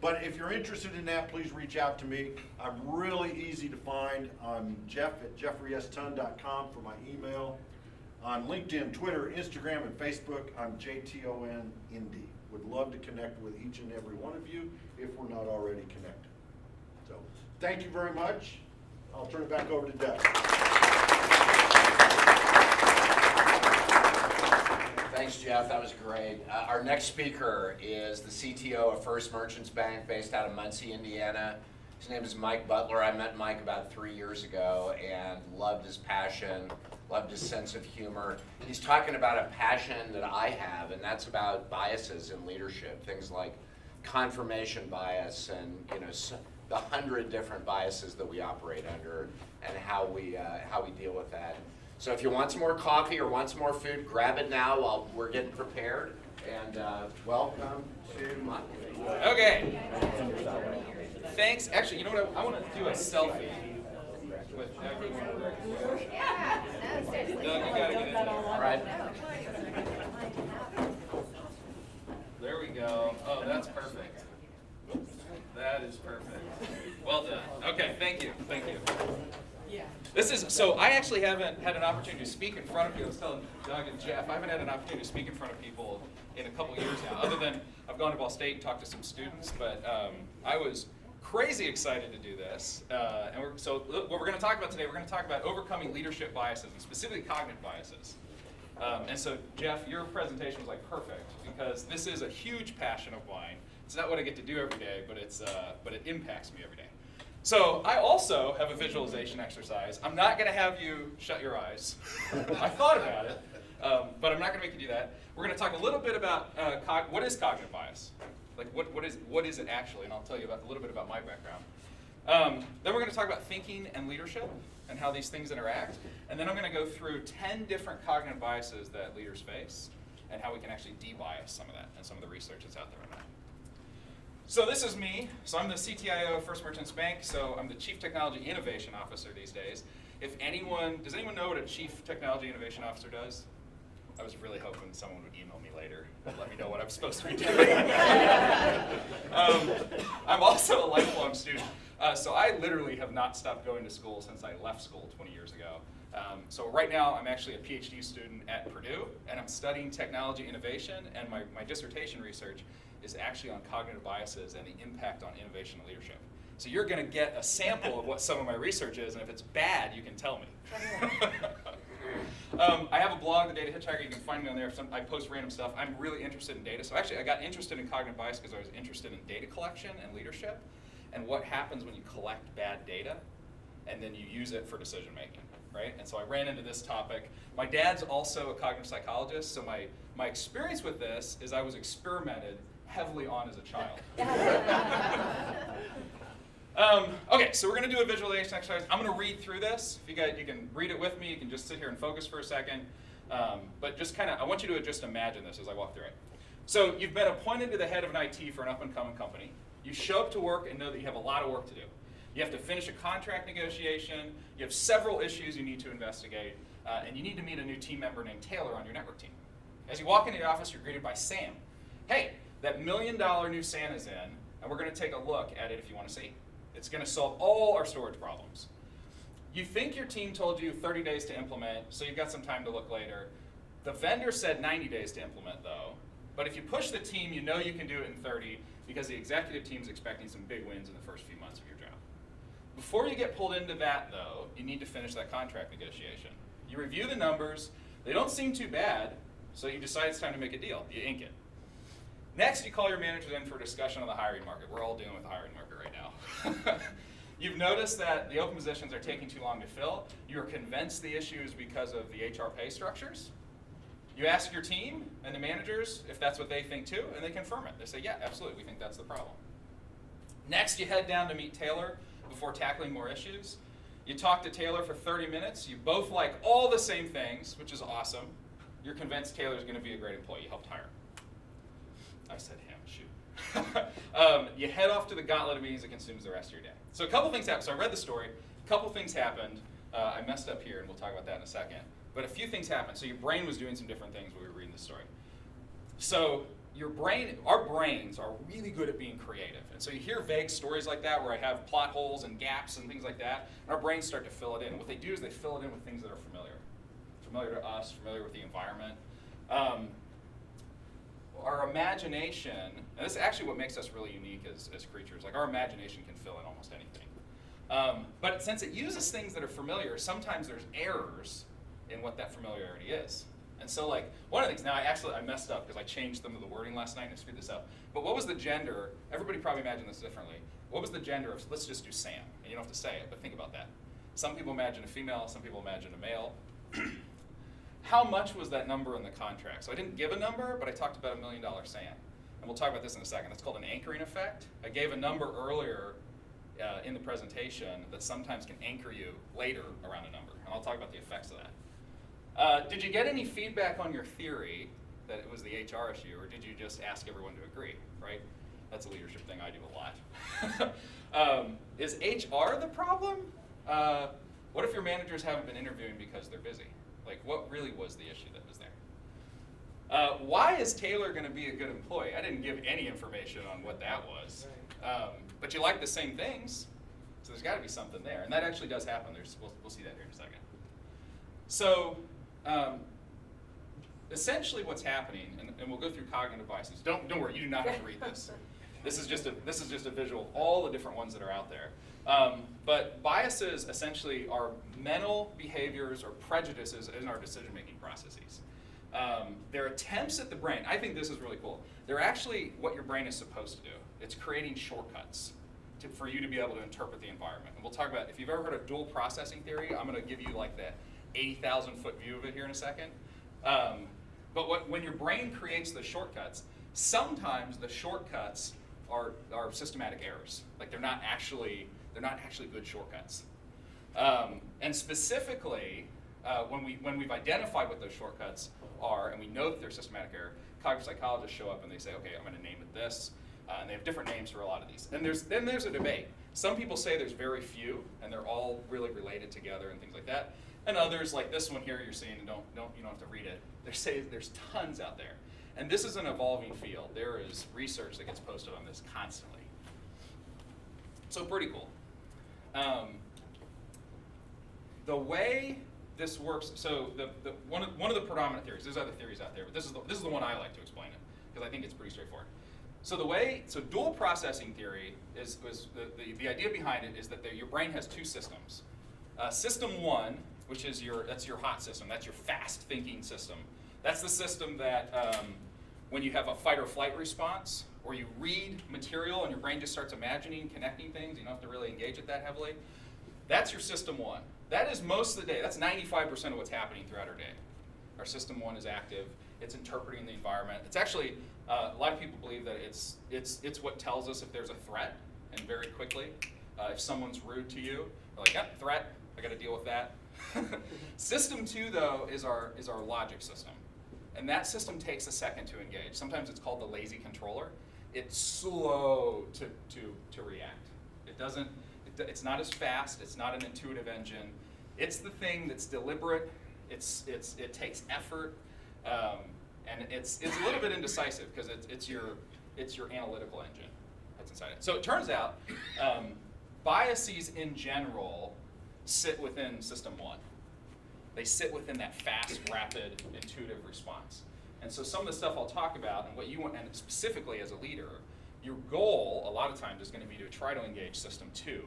But if you're interested in that, please reach out to me. I'm really easy to find. I'm Jeff at jeffreystun.com for my email. On LinkedIn, Twitter, Instagram, and Facebook, I'm JTON Indy. Would love to connect with each and every one of you if we're not already connected. So thank you very much. I'll turn it back over to Doug. Thanks, Jeff. That was great. Our next speaker is the CTO of First Merchants Bank based out of Muncie, Indiana. His name is Mike Butler. I met Mike about 3 years ago and loved his passion, loved his sense of humor. He's talking about a passion that I have, and that's about biases in leadership, things like confirmation bias and the 100 different biases that we operate under and how we deal with that. So if you want some more coffee or want some more food, grab it now while we're getting prepared. And welcome to Mike. Okay. Thanks. Actually, you know what? I want to do a selfie with everyone. Doug, you gotta get in there. All right. There we go. Oh, that's perfect. That is perfect. Well done. Okay, thank you. Thank you. So I actually haven't had an opportunity to speak in front of people. I was telling Doug and Jeff, I haven't had an opportunity to speak in front of people in a couple years now, other than I've gone to Ball State and talked to some students, but I was crazy excited to do this. So what we're going to talk about today, we're going to talk about overcoming leadership biases, and specifically cognitive biases. And so Jeff, your presentation was like perfect, because this is a huge passion of mine. It's not what I get to do every day, but it impacts me every day. So I also have a visualization exercise. I'm not going to have you shut your eyes. I thought about it, but I'm not going to make you do that. We're going to talk a little bit about what is cognitive bias, like what is it actually, and I'll tell you about a little bit about my background. Then we're going to talk about thinking and leadership and how these things interact, and then I'm going to go through 10 different cognitive biases that leaders face and how we can actually de-bias some of that and some of the research that's out there on that. So this is me. So I'm the CTIO of First Merchants Bank. So I'm the Chief Technology Innovation Officer these days. Does anyone know what a Chief Technology Innovation Officer does? I was really hoping someone would email me later and let me know what I'm supposed to be doing. I'm also a lifelong student. So I literally have not stopped going to school since I left school 20 years ago. So right now, I'm actually a PhD student at Purdue, and I'm studying technology innovation, and my dissertation research is actually on cognitive biases and the impact on innovation and leadership. So you're going to get a sample of what some of my research is, and if it's bad, you can tell me. I have a blog, The Data Hitchhiker. You can find me on there. I post random stuff. I'm really interested in data. So actually, I got interested in cognitive bias because I was interested in data collection and leadership, and what happens when you collect bad data, and then you use it for decision making, right? And so I ran into this topic. My dad's also a cognitive psychologist, so my experience with this is I was experimented heavily on as a child. Okay, so we're going to do a visualization exercise. I'm going to read through this. If you can read it with me. You can just sit here and focus for a second. But just kind of, I want you to just imagine this as I walk through it. So you've been appointed to the head of an IT for an up-and-coming company. You show up to work and know that you have a lot of work to do. You have to finish a contract negotiation. You have several issues you need to investigate. And you need to meet a new team member named Taylor on your network team. As you walk into the office, you're greeted by Sam. Hey, that $1 million new SAN is in, and we're going to take a look at it if you want to see. It's going to solve all our storage problems. You think your team told you 30 days to implement, so you've got some time to look later. The vendor said 90 days to implement, though. But if you push the team, you know you can do it in 30 because the executive team's expecting some big wins in the first few months of your job. Before you get pulled into that, though, you need to finish that contract negotiation. You review the numbers. They don't seem too bad, so you decide it's time to make a deal. You ink it. Next, you call your managers in for a discussion on the hiring market. We're all dealing with the hiring market right now. You've noticed that the open positions are taking too long to fill. You're convinced the issue is because of the HR pay structures. You ask your team and the managers if that's what they think too, and they confirm it. They say, yeah, absolutely, we think that's the problem. Next, you head down to meet Taylor before tackling more issues. You talk to Taylor for 30 minutes. You both like all the same things, which is awesome. You're convinced Taylor's going to be a great employee. You helped hire him. I said him, shoot. You head off to the gauntlet of meetings that consumes the rest of your day. So a couple things happened. So I read the story. A couple things happened. I messed up here, and we'll talk about that in a second. But a few things happened. So your brain was doing some different things when we were reading the story. So your brain, our brains are really good at being creative. And so you hear vague stories like that where I have plot holes and gaps and things like that, and our brains start to fill it in. And what they do is they fill it in with things that are familiar to us, familiar with the environment. Our imagination, and this is actually what makes us really unique as creatures, like our imagination can fill in almost anything. But since it uses things that are familiar, sometimes there's errors in what that familiarity is. And so like, one of the things, now I messed up because I changed some of the wording last night and I screwed this up. But what was the gender, everybody probably imagined this differently. What was the gender of, let's just do Sam, and you don't have to say it, but think about that. Some people imagine a female, some people imagine a male. How much was that number in the contract? So I didn't give a number, but I talked about $1 million SAN. And we'll talk about this in a second. That's called an anchoring effect. I gave a number earlier in the presentation that sometimes can anchor you later around a number. And I'll talk about the effects of that. Did you get any feedback on your theory that it was the HR issue, or did you just ask everyone to agree, right? That's a leadership thing I do a lot. Is HR the problem? What if your managers haven't been interviewing because they're busy? Like, what really was the issue that was there? Why is Taylor going to be a good employee? I didn't give any information on what that was. But you like the same things, so there's got to be something there. And that actually does happen. We'll see that here in a second. So essentially what's happening, and we'll go through cognitive biases. Don't worry, you do not have to read this. This is just a visual of all the different ones that are out there. But biases essentially are mental behaviors or prejudices in our decision-making processes. They're attempts at the brain. I think this is really cool. They're actually what your brain is supposed to do. It's creating shortcuts for you to be able to interpret the environment. And we'll talk about, if you've ever heard of dual processing theory, I'm going to give you like the 80,000 foot view of it here in a second. But when your brain creates the shortcuts, sometimes the shortcuts are systematic errors. Like they're not actually good shortcuts. And specifically, when we've identified what those shortcuts are and we know that they're systematic error, cognitive psychologists show up and they say, okay, I'm going to name it this. And they have different names for a lot of these. And then there's a debate. Some people say there's very few and they're all really related together and things like that. And others, like this one here you're seeing, and you don't have to read it. They say there's tons out there. And this is an evolving field. There is research that gets posted on this constantly. So pretty cool. The way this works. So one of the predominant theories. There's other theories out there, but this is the one I like to explain it because I think it's pretty straightforward. So dual processing theory is the idea behind it is that your brain has two systems. System one, which is that's your hot system. That's your fast thinking system. That's the system that when you have a fight or flight response, or you read material and your brain just starts imagining, connecting things, you don't have to really engage it that heavily. That's your system one. That is most of the day. That's 95% of what's happening throughout our day. Our system one is active. It's interpreting the environment. It's actually, a lot of people believe that it's what tells us if there's a threat, and very quickly. If someone's rude to you, you're like, yep, threat, I gotta deal with that. System two, though, is our logic system. And that system takes a second to engage. Sometimes it's called the lazy controller. It's slow to react. It's not as fast, it's not an intuitive engine. It's the thing that's deliberate, it takes effort, and it's a little bit indecisive because it's your analytical engine that's inside it. So it turns out biases in general sit within system one. They sit within that fast, rapid, intuitive response. And so some of the stuff I'll talk about and what you want, and specifically as a leader, your goal a lot of times is going to be to try to engage system two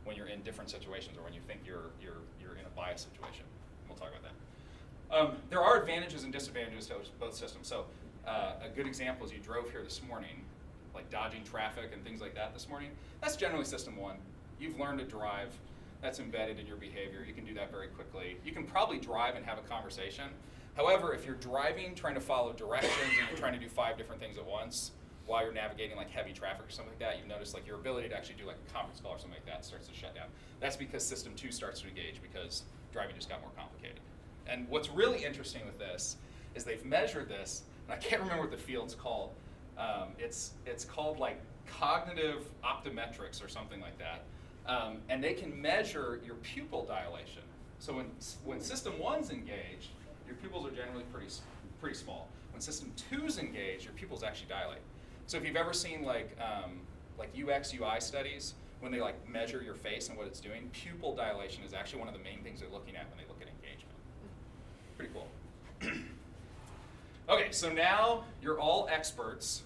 when you're in different situations or when you think you're in a bias situation. And we'll talk about that. There are advantages and disadvantages to both systems. So a good example is you drove here this morning, like dodging traffic and things like that this morning. That's generally system one. You've learned to drive. That's embedded in your behavior. You can do that very quickly. You can probably drive and have a conversation. However, if you're driving, trying to follow directions, and you're trying to do 5 different things at once while you're navigating like heavy traffic or something like that, you notice like your ability to actually do like a conference call or something like that starts to shut down. That's because system 2 starts to engage because driving just got more complicated. And what's really interesting with this is they've measured this, and I can't remember what the field's called. It's called like cognitive optometrics or something like that. And they can measure your pupil dilation. So when system 1's engaged, your pupils are generally pretty small. When system 2's engaged, your pupils actually dilate. So if you've ever seen like UX, UI studies, when they like measure your face and what it's doing, pupil dilation is actually one of the main things they're looking at when they look at engagement. Pretty cool. Okay, so now you're all experts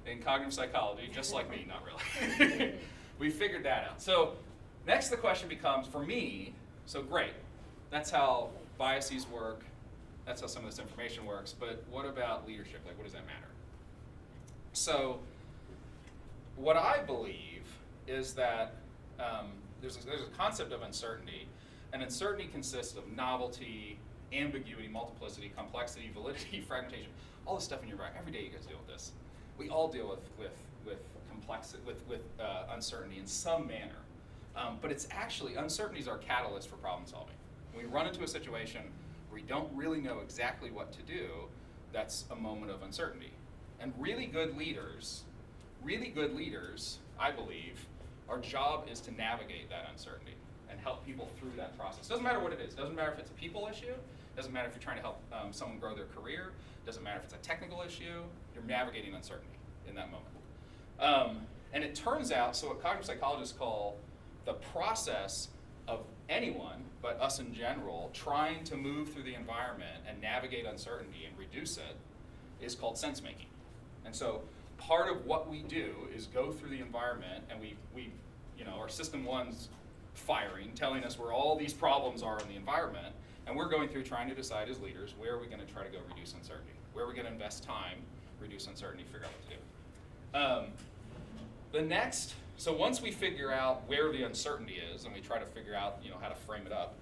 in cognitive psychology, just like me, not really. We figured that out. So next the question becomes, for me, so great, that's how biases work, that's how some of this information works, but what about leadership? Like, what does that matter? So what I believe is that there's a concept of uncertainty, and uncertainty consists of novelty, ambiguity, multiplicity, complexity, validity, fragmentation, all this stuff in your brain. Every day you guys deal with this. We all deal with complexity, with uncertainty in some manner. But it's actually, uncertainty is our catalyst for problem solving. When we run into a situation where we don't really know exactly what to do, that's a moment of uncertainty. And really good leaders, I believe, our job is to navigate that uncertainty and help people through that process. Doesn't matter what it is. Doesn't matter if it's a people issue. Doesn't matter if you're trying to help someone grow their career. Doesn't matter if it's a technical issue. You're navigating uncertainty in that moment. And it turns out, so what cognitive psychologists call the process of anyone, but us in general, trying to move through the environment and navigate uncertainty and reduce it is called sense making. And so part of what we do is go through the environment and we our system 1's firing, telling us where all these problems are in the environment, and we're going through trying to decide as leaders, where are we going to try to go reduce uncertainty? Where are we going to invest time, reduce uncertainty, figure out what to do? So once we figure out where the uncertainty is and we try to figure out how to frame it up,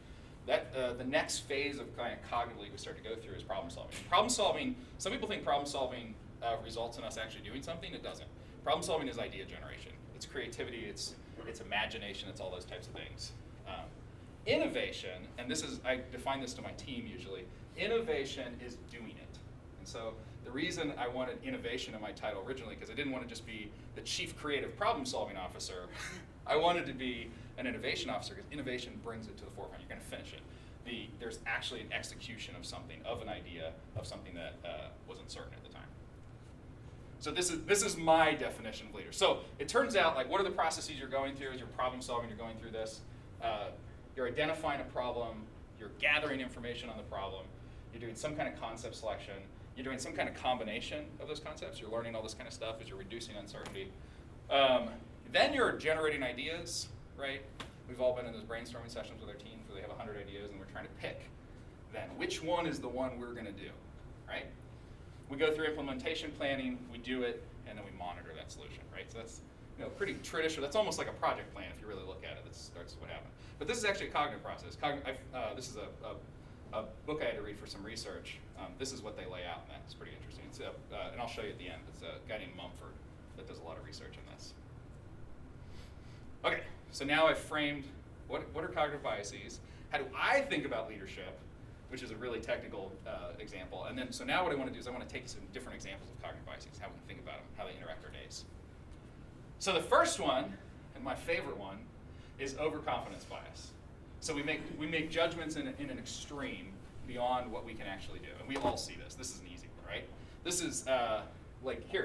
that the next phase of kind of cognitively we start to go through is problem solving. Problem solving, some people think problem solving results in us actually doing something. It doesn't. Problem solving is idea generation. It's creativity, it's imagination, it's all those types of things. Innovation, and I define this to my team usually, innovation is doing it. And so the reason I wanted innovation in my title originally, because I didn't want to just be the chief creative problem solving officer, I wanted to be an innovation officer because innovation brings it to the forefront. You're going to finish it. There's actually an execution of something, of an idea, of something that was uncertain at the time. So this is my definition of leader. So it turns out, like, what are the processes you're going through as you're problem solving, you're going through this? You're identifying a problem, you're gathering information on the problem, you're doing some kind of concept selection, you're doing some kind of combination of those concepts, you're learning all this kind of stuff as you're reducing uncertainty. Then you're generating ideas, right? We've all been in those brainstorming sessions with our teams where they have 100 ideas and we're trying to pick then which one is the one we're gonna do, right? We go through implementation planning, we do it, and then we monitor that solution, right? So that's pretty traditional. That's almost like a project plan if you really look at it. That's what happened. But this is actually a cognitive process. This is a book I had to read for some research. This is what they lay out in that. It's pretty interesting. It's and I'll show you at the end. It's a guy named Mumford that does a lot of research on this. Okay, so now I've framed what are cognitive biases, how do I think about leadership, which is a really technical example. And then, so now what I want to do is I want to take some different examples of cognitive biases, how we can think about them, how they interact our days. So the first one, and my favorite one, is overconfidence bias. So we make judgments in an extreme beyond what we can actually do. And we all see this. This is an easy one, right? This is,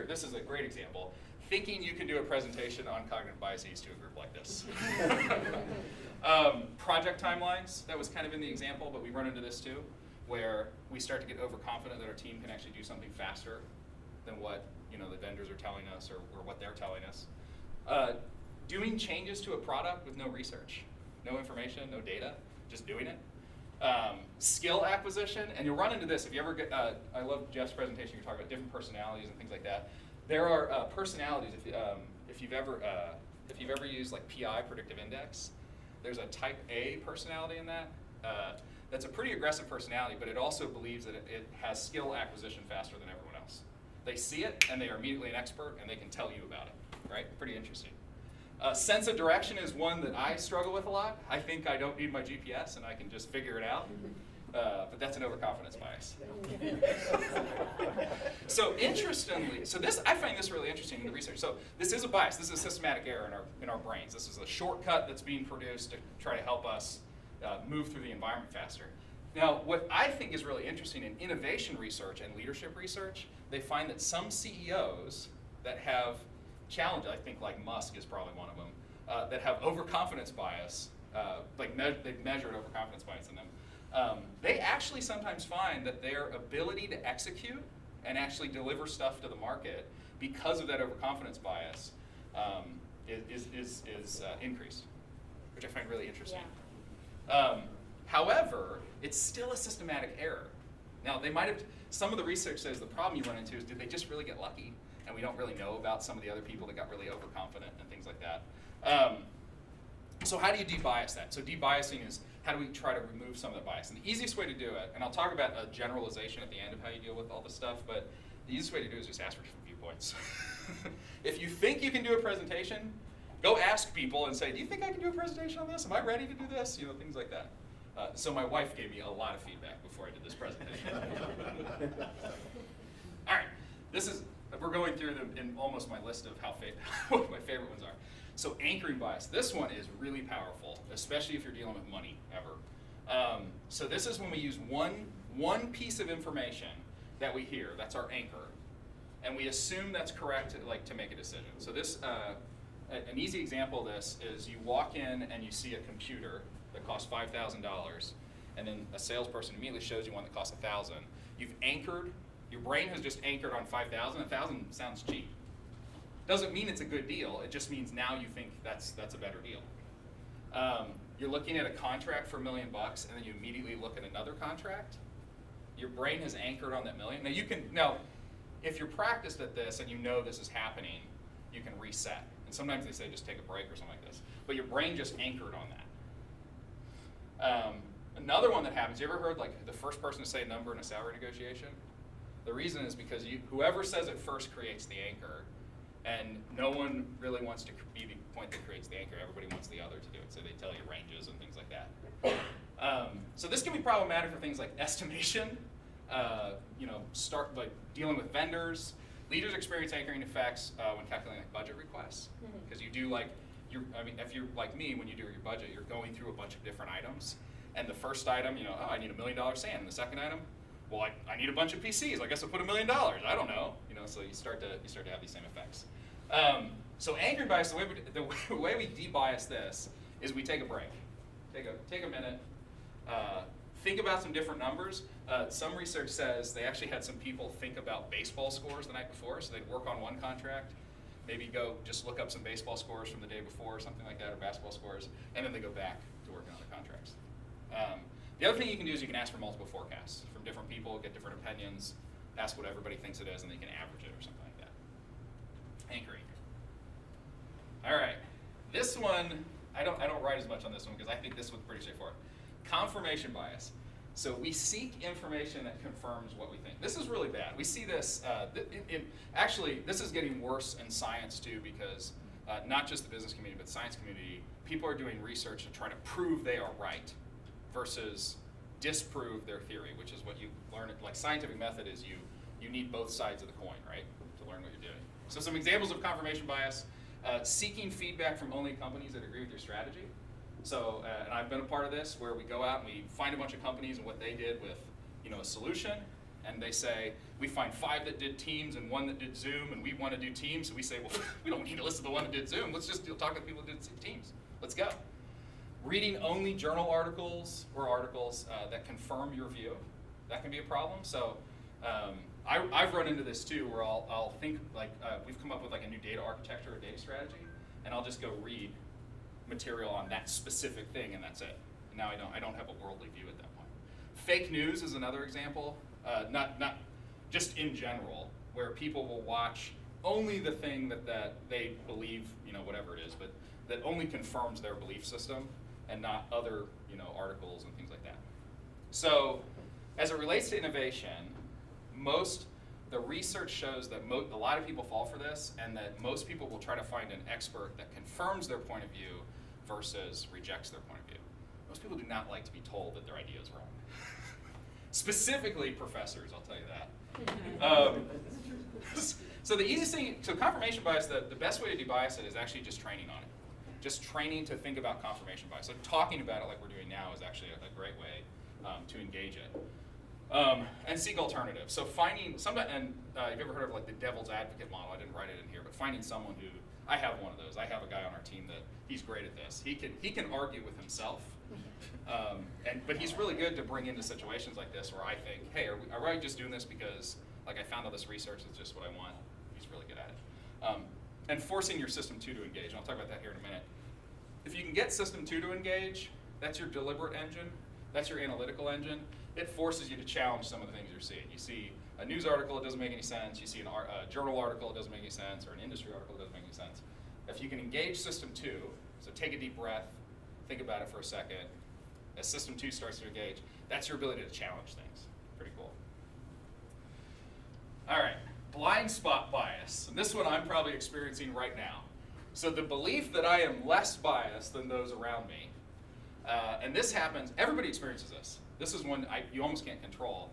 this is a great example. Thinking you can do a presentation on cognitive biases to a group like this. Project timelines, that was kind of in the example, but we run into this too, where we start to get overconfident that our team can actually do something faster than what the vendors are telling us or what they're telling us. Doing changes to a product with no research, no information, no data, just doing it. Skill acquisition, and you'll run into this if you ever get, I love Jeff's presentation, you're talking about different personalities and things like that. There are personalities, if you've ever used like PI, predictive index, there's a type A personality in that. That's a pretty aggressive personality, but it also believes that it has skill acquisition faster than everyone else. They see it, and they are immediately an expert, and they can tell you about it, right? Pretty interesting. Sense of direction is one that I struggle with a lot. I think I don't need my GPS, and I can just figure it out. But that's an overconfidence bias. So interestingly, I find this really interesting in the research. So this is a bias. This is a systematic error in our brains. This is a shortcut that's being produced to try to help us move through the environment faster. Now, what I think is really interesting in innovation research and leadership research, they find that some CEOs that have challenges, I think like Musk is probably one of them, that have overconfidence bias, they've measured overconfidence bias in them, they actually sometimes find that their ability to execute and actually deliver stuff to the market because of that overconfidence bias is increased, which I find really interesting. Yeah. However, it's still a systematic error. Now, some of the research says the problem you run into is did they just really get lucky? And we don't really know about some of the other people that got really overconfident and things like that. So how do you debias that? So debiasing is how do we try to remove some of the bias? And the easiest way to do it, and I'll talk about a generalization at the end of how you deal with all this stuff, but the easiest way to do it is just ask for some viewpoints. If you think you can do a presentation, go ask people and say, do you think I can do a presentation on this? Am I ready to do this? Things like that. So my wife gave me a lot of feedback before I did this presentation. All right, we're going through them in almost my list of what my favorite ones are. So anchoring bias, this one is really powerful, especially if you're dealing with money ever. So this is when we use one piece of information that we hear, that's our anchor, and we assume that's correct to make a decision. So this, an easy example of this is you walk in and you see a computer that costs $5,000, and then a salesperson immediately shows you one that costs $1,000. You've anchored, your brain has just anchored on $5,000. $1,000 sounds cheap. Doesn't mean it's a good deal. It just means now you think that's a better deal. You're looking at a contract for $1 million, and then you immediately look at another contract. Your brain has anchored on that million. Now, if you're practiced at this and you know this is happening, you can reset. And sometimes they say just take a break or something like this. But your brain just anchored on that. Another one that happens, you ever heard the first person to say a number in a salary negotiation? The reason is because whoever says it first creates the anchor, and no one really wants to be the point that creates the anchor. Everybody wants the other to do it, so they tell you ranges and things like that. So this can be problematic for things like estimation, dealing with vendors. Leaders experience anchoring effects when calculating budget requests, because you do if you're like me, when you do your budget, you're going through a bunch of different items, and the first item, I need $1 million sand, and the second item, well, I need a bunch of PCs. I guess I'll put $1 million. I don't know. So you start to have these same effects. So anchoring bias, the way we debias this is we take a break, take a minute, think about some different numbers. Some research says they actually had some people think about baseball scores the night before, so they'd work on one contract, maybe go just look up some baseball scores from the day before or something like that, or basketball scores, and then they go back to working on the contracts. The other thing you can do is you can ask for multiple forecasts from different people, get different opinions, ask what everybody thinks it is, and then you can average it or something like that. Anchoring. All right, this one, I don't write as much on this one because I think this one's pretty straightforward. Confirmation bias. So we seek information that confirms what we think. This is really bad. We see this, actually, this is getting worse in science too, because not just the business community, but the science community, people are doing research to try to prove they are right versus disprove their theory, which is what you learn. Like scientific method is you need both sides of the coin, right, to learn what you're doing. So some examples of confirmation bias, seeking feedback from only companies that agree with your strategy. So, and I've been a part of this, where we go out and we find a bunch of companies and what they did with, a solution, and they say, we find 5 that did Teams and 1 that did Zoom, and we want to do Teams. So we say, well, we don't need to listen to the one that did Zoom. Let's just talk to the people that did Teams. Let's go. Reading only journal articles or articles that confirm your view. That can be a problem. So I've run into this too, where I'll think like, we've come up with like a new data architecture or data strategy, and I'll just go read material on that specific thing, and that's it. And now I don't have a worldly view at that point. Fake news is another example, not just in general, where people will watch only the thing that they believe, whatever it is, but that only confirms their belief system and not other, articles and things like that. So as it relates to innovation, the research shows that a lot of people fall for this, and that most people will try to find an expert that confirms their point of view versus rejects their point of view. Most people do not like to be told that their idea is wrong. Specifically professors, I'll tell you that. So the easiest thing, so confirmation bias, the best way to debias it is actually just training on it. Just training to think about confirmation bias. So talking about it like we're doing now is actually a great way to engage it. And seek alternatives. So finding somebody, and you've ever heard of like the devil's advocate model? I didn't write it in here, but finding someone who, I have one of those. I have a guy on our team that he's great at this. He can argue with himself, but he's really good to bring into situations like this where I think, hey, are we just doing this because like I found all this research, it's just what I want. He's really good at it. And forcing your system 2 to engage. And I'll talk about that here in a minute. If you can get system 2 to engage, that's your deliberate engine. That's your analytical engine. It forces you to challenge some of the things you're seeing. You see a news article, it doesn't make any sense. You see a journal article, it doesn't make any sense, or an industry article, it doesn't make any sense. If you can engage system 2, so take a deep breath, think about it for a second. As system 2 starts to engage, that's your ability to challenge things. Pretty cool. All right, blind spot bias. And this one I'm probably experiencing right now. So the belief that I am less biased than those around me, and this happens, everybody experiences this. This is one you almost can't control.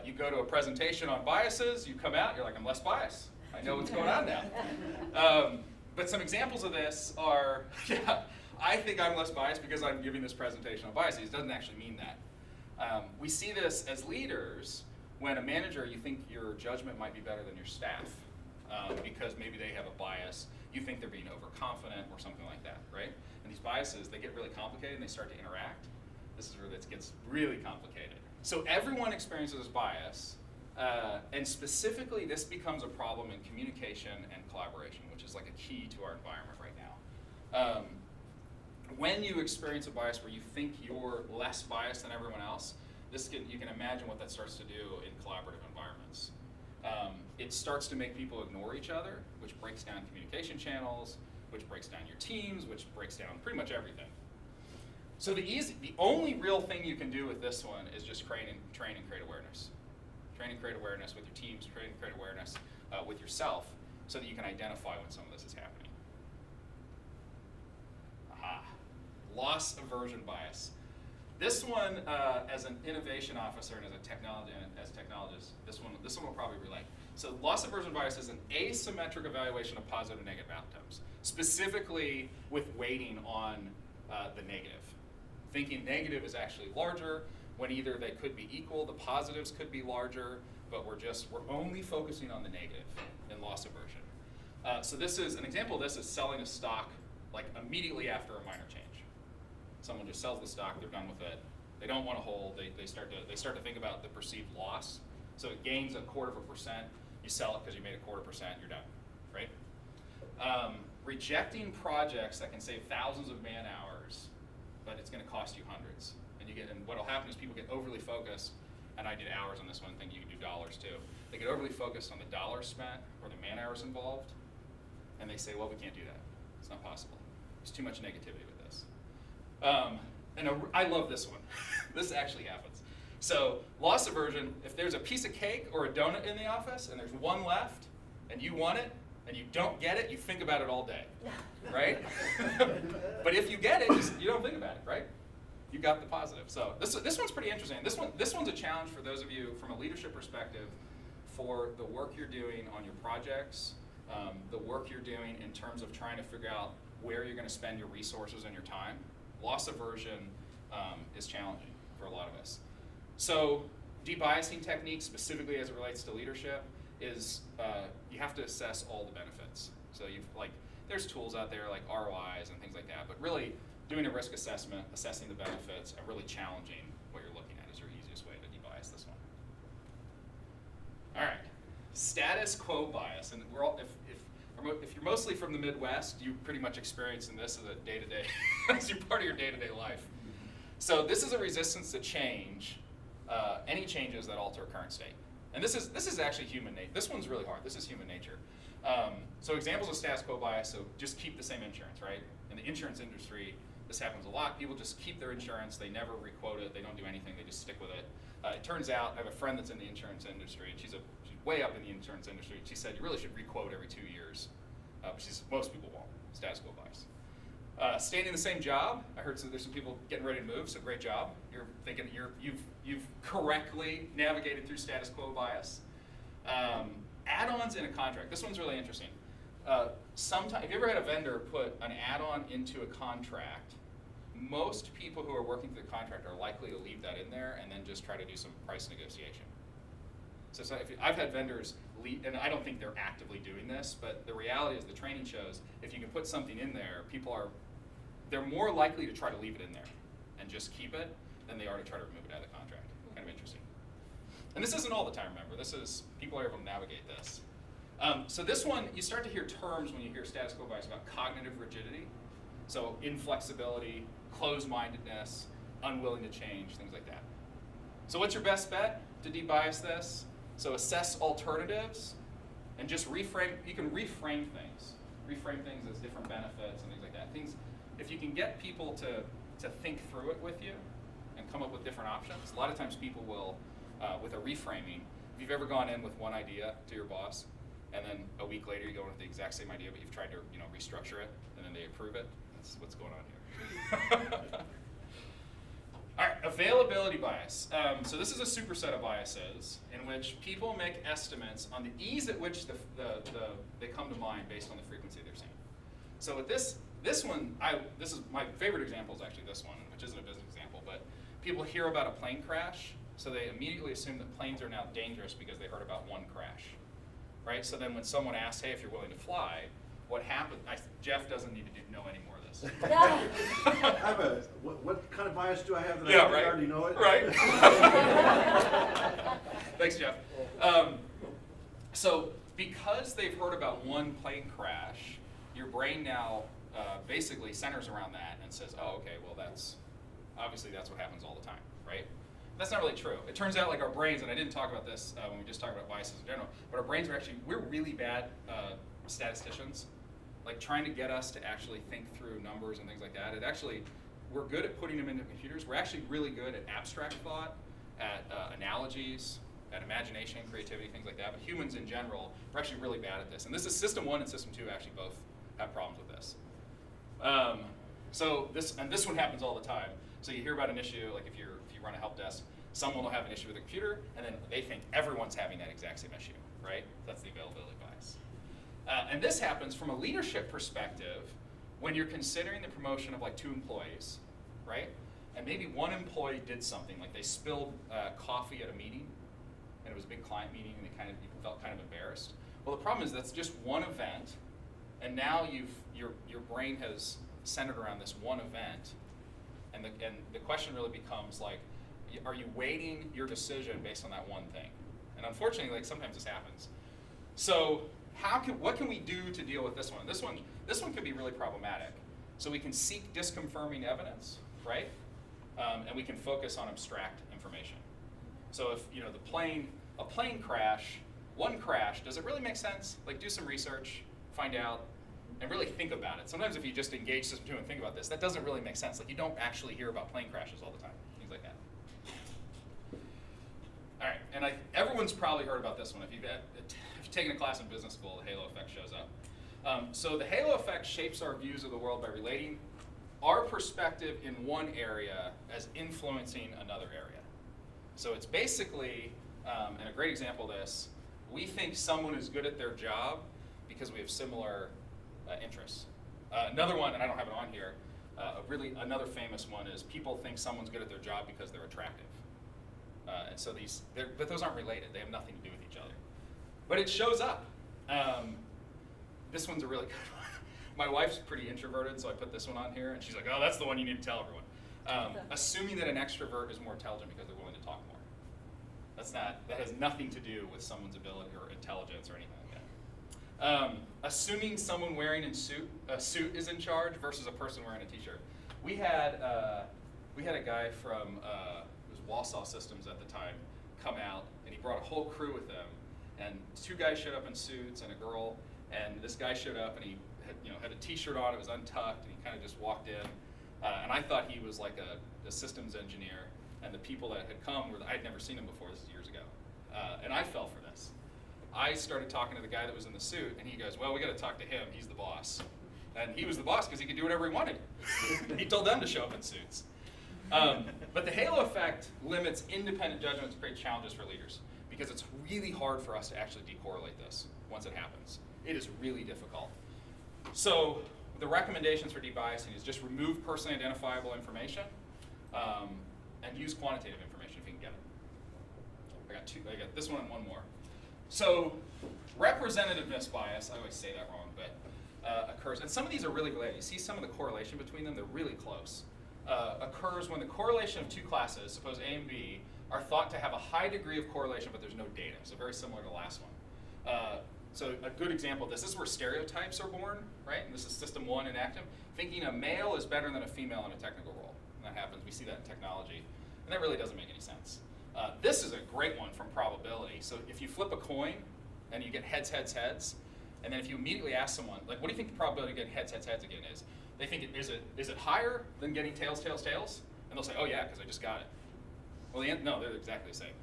You go to a presentation on biases, you come out, you're like, I'm less biased. I know what's going on now. But some examples of this are, yeah, I think I'm less biased because I'm giving this presentation on biases. It doesn't actually mean that. We see this as leaders when a manager, you think your judgment might be better than your staff because maybe they have a bias. You think they're being overconfident or something like that, right? And these biases, they get really complicated and they start to interact. This is where this gets really complicated. So everyone experiences bias, and specifically this becomes a problem in communication and collaboration, which is like a key to our environment right now. When you experience a bias where you think you're less biased than everyone else, you can imagine what that starts to do in collaborative environments. It starts to make people ignore each other, which breaks down communication channels, which breaks down your teams, which breaks down pretty much everything. So the only real thing you can do with this one is just train and create awareness. Train and create awareness with your teams, train and create awareness with yourself so that you can identify when some of this is happening. Aha. Loss aversion bias. This one, as an innovation officer and as a technologist, this one will probably relate. So loss aversion bias is an asymmetric evaluation of positive and negative outcomes, specifically with weighting on the negative. Thinking negative is actually larger when either they could be equal, the positives could be larger, but we're only focusing on the negative in loss aversion. So this is an example of this is selling a stock like immediately after a minor change. Someone just sells the stock, they're done with it, They don't want to hold. They start to think about the perceived loss. So it gains 0.25%. You sell it because you made 0.25%. You're done, right? Rejecting projects that can save thousands of man hours, but it's going to cost you hundreds. And what will happen is people get overly focused. And I did hours on this one. I think you can do dollars too. They get overly focused on the dollars spent or the man hours involved, and they say, well, we can't do that. It's not possible. There's too much negativity with this. I love this one. This actually happens. So loss aversion, if there's a piece of cake or a donut in the office and there's one left and you want it and you don't get it, you think about it all day, right? But if you get it, you don't think about it, right? You got the positive. So this one's pretty interesting. This one's a challenge for those of you from a leadership perspective for the work you're doing on your projects, the work you're doing in terms of trying to figure out where you're going to spend your resources and your time. Loss aversion is challenging for a lot of us. So debiasing techniques, specifically as it relates to leadership, is you have to assess all the benefits. So there's tools out there like ROIs and things like that, but really doing a risk assessment, assessing the benefits, and really challenging what you're looking at is your easiest way to debias this one. All right, status quo bias, and we're all, if you're mostly from the Midwest, you pretty much experiencing this as a day-to-day, as part of your day-to-day life. So this is a resistance to change, any changes that alter current state. And this is actually human nature. This one's really hard. This is human nature. So examples of status quo bias, so just keep the same insurance, right? In the insurance industry, this happens a lot. People just keep their insurance. They never requote it. They don't do anything. They just stick with it. It turns out, I have a friend that's in the insurance industry, and she's way up in the insurance industry. She said, you really should requote every 2 years. Most people won't. Status quo bias. Staying in the same job. I heard there's some people getting ready to move, so great job. You're thinking you've correctly navigated through status quo bias. Add-ons in a contract. This one's really interesting. Sometimes, have you ever had a vendor put an add-on into a contract? Most people who are working through the contract are likely to leave that in there and then just try to do some price negotiation. So I've had vendors leave, and I don't think they're actively doing this, but the reality is the training shows if you can put something in there, they're more likely to try to leave it in there and just keep it than they are to try to remove it out of the contract. Kind of interesting. And this isn't all the time, remember. People are able to navigate this. So this one, you start to hear terms when you hear status quo bias about cognitive rigidity. So inflexibility, closed-mindedness, unwilling to change, things like that. So what's your best bet to debias this? So assess alternatives and just reframe. You can reframe things. Reframe things as different benefits and things like that. If you can get people to think through it with you and come up with different options, a lot of times people will, with a reframing, if you've ever gone in with one idea to your boss, and then a week later you go in with the exact same idea, but you've tried to restructure it, and then they approve it. That's what's going on here. All right, availability bias. So this is a superset of biases in which people make estimates on the ease at which they come to mind based on the frequency they're seeing. So with this one, this is my favorite example is actually this one, which isn't a business example, but people hear about a plane crash, so they immediately assume that planes are now dangerous because they heard about one crash. Right? So then when someone asks, hey, if you're willing to fly, what happened? Jeff doesn't need to know any more of this. I have what kind of bias do I have that I already know it? Right. Thanks, Jeff. So because they've heard about one plane crash, your brain now basically centers around that and says, oh, okay, well, that's what happens all the time, right? That's not really true. It turns out like our brains, and I didn't talk about this when we just talked about biases in general, but our brains we're really bad statisticians, like trying to get us to actually think through numbers and things like that. We're good at putting them into computers. We're actually really good at abstract thought, at analogies, at imagination, creativity, things like that. But humans in general, we're actually really bad at this. And this is System 1 and System 2 actually both have problems with this. So this one happens all the time. So you hear about an issue, like if you run a help desk, someone will have an issue with a computer, and then they think everyone's having that exact same issue, right? That's the availability bias. And this happens from a leadership perspective when you're considering the promotion of like 2 employees, right? And maybe one employee did something, like they spilled coffee at a meeting, and it was a big client meeting, and people felt kind of embarrassed. Well, the problem is that's just one event, and now your brain has centered around this one event, and the question really becomes like, are you weighting your decision based on that one thing? And unfortunately, like sometimes this happens. So what can we do to deal with this one? This one could be really problematic. So we can seek disconfirming evidence, right? And we can focus on abstract information. So if a plane crash, one crash, does it really make sense? Like do some research, find out, and really think about it. Sometimes if you just engage system 2 and think about this, that doesn't really make sense. Like you don't actually hear about plane crashes all the time, things like that. All right, and everyone's probably heard about this one. If you've taken a class in business school, the halo effect shows up. So the halo effect shapes our views of the world by relating our perspective in one area as influencing another area. So it's basically, and a great example of this, we think someone is good at their job because we have similar interests. Another one, and I don't have it on here, another famous one is people think someone's good at their job because they're attractive. And so but those aren't related. They have nothing to do with each other. But it shows up. This one's a really good one. My wife's pretty introverted, so I put this one on here, and she's like, oh, that's the one you need to tell everyone. Assuming that an extrovert is more intelligent because they're willing to talk more. That has nothing to do with someone's ability or intelligence or anything like that. Assuming someone wearing a suit is in charge versus a person wearing a t-shirt. We had a guy from it was Wausau Systems at the time come out, and he brought a whole crew with him, and 2 guys showed up in suits and a girl, and this guy showed up and he had a t-shirt on, it was untucked, and he kind of just walked in, and I thought he was like a systems engineer, and the people that had come I'd never seen him before, this is years ago, and I fell for this. I started talking to the guy that was in the suit, and he goes, well, we got to talk to him, he's the boss. And he was the boss because he could do whatever he wanted. He told them to show up in suits. But the halo effect limits independent judgment and creates challenges for leaders because it's really hard for us to actually decorrelate this once it happens. It is really difficult. So the recommendations for debiasing is just remove personally identifiable information and use quantitative information if you can get it. I got this one and one more. So representativeness bias, I always say that wrong, but occurs, and some of these are really related. You see some of the correlation between them, they're really close. Occurs when the correlation of 2 classes, suppose A and B, are thought to have a high degree of correlation, but there's no data. So very similar to the last one. So a good example of this is where stereotypes are born, right? And this is system 1 in Actum. Thinking a male is better than a female in a technical role. And that happens, we see that in technology. And that really doesn't make any sense. This is a great one from probability. So if you flip a coin and you get heads, heads, heads, and then if you immediately ask someone, like, what do you think the probability of getting heads, heads, heads again is? They think, is it higher than getting tails, tails, tails? And they'll say, oh yeah, because I just got it. Well, no, they're exactly the same.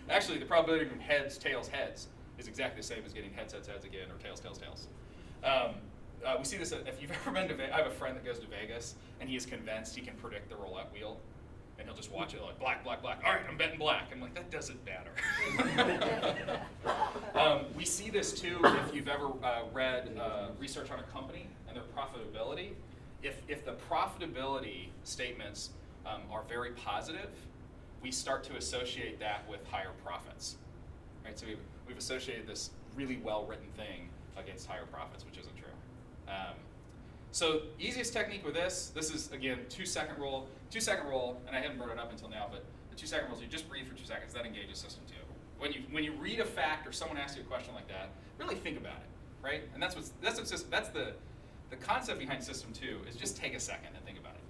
Actually, the probability of heads, tails, heads is exactly the same as getting heads, heads, heads again, or tails, tails, tails. We see this, if you've ever been to Vegas, I have a friend that goes to Vegas, and he is convinced he can predict the roulette wheel. And he'll just watch it like, black, black, black. All right, I'm betting black. I'm like, that doesn't matter. We see this too if you've ever read research on a company and their profitability. If the profitability statements are very positive, we start to associate that with higher profits. Right? So we've associated this really well-written thing against higher profits, which isn't true. So easiest technique with this is, again, 2-second rule. 2-second rule, and I haven't brought it up until now, but the 2-second rule is you just breathe for 2 seconds, that engages system 2. When you read a fact or someone asks you a question like that, really think about it, right? And that's the concept behind system 2 is just take a second and think about it.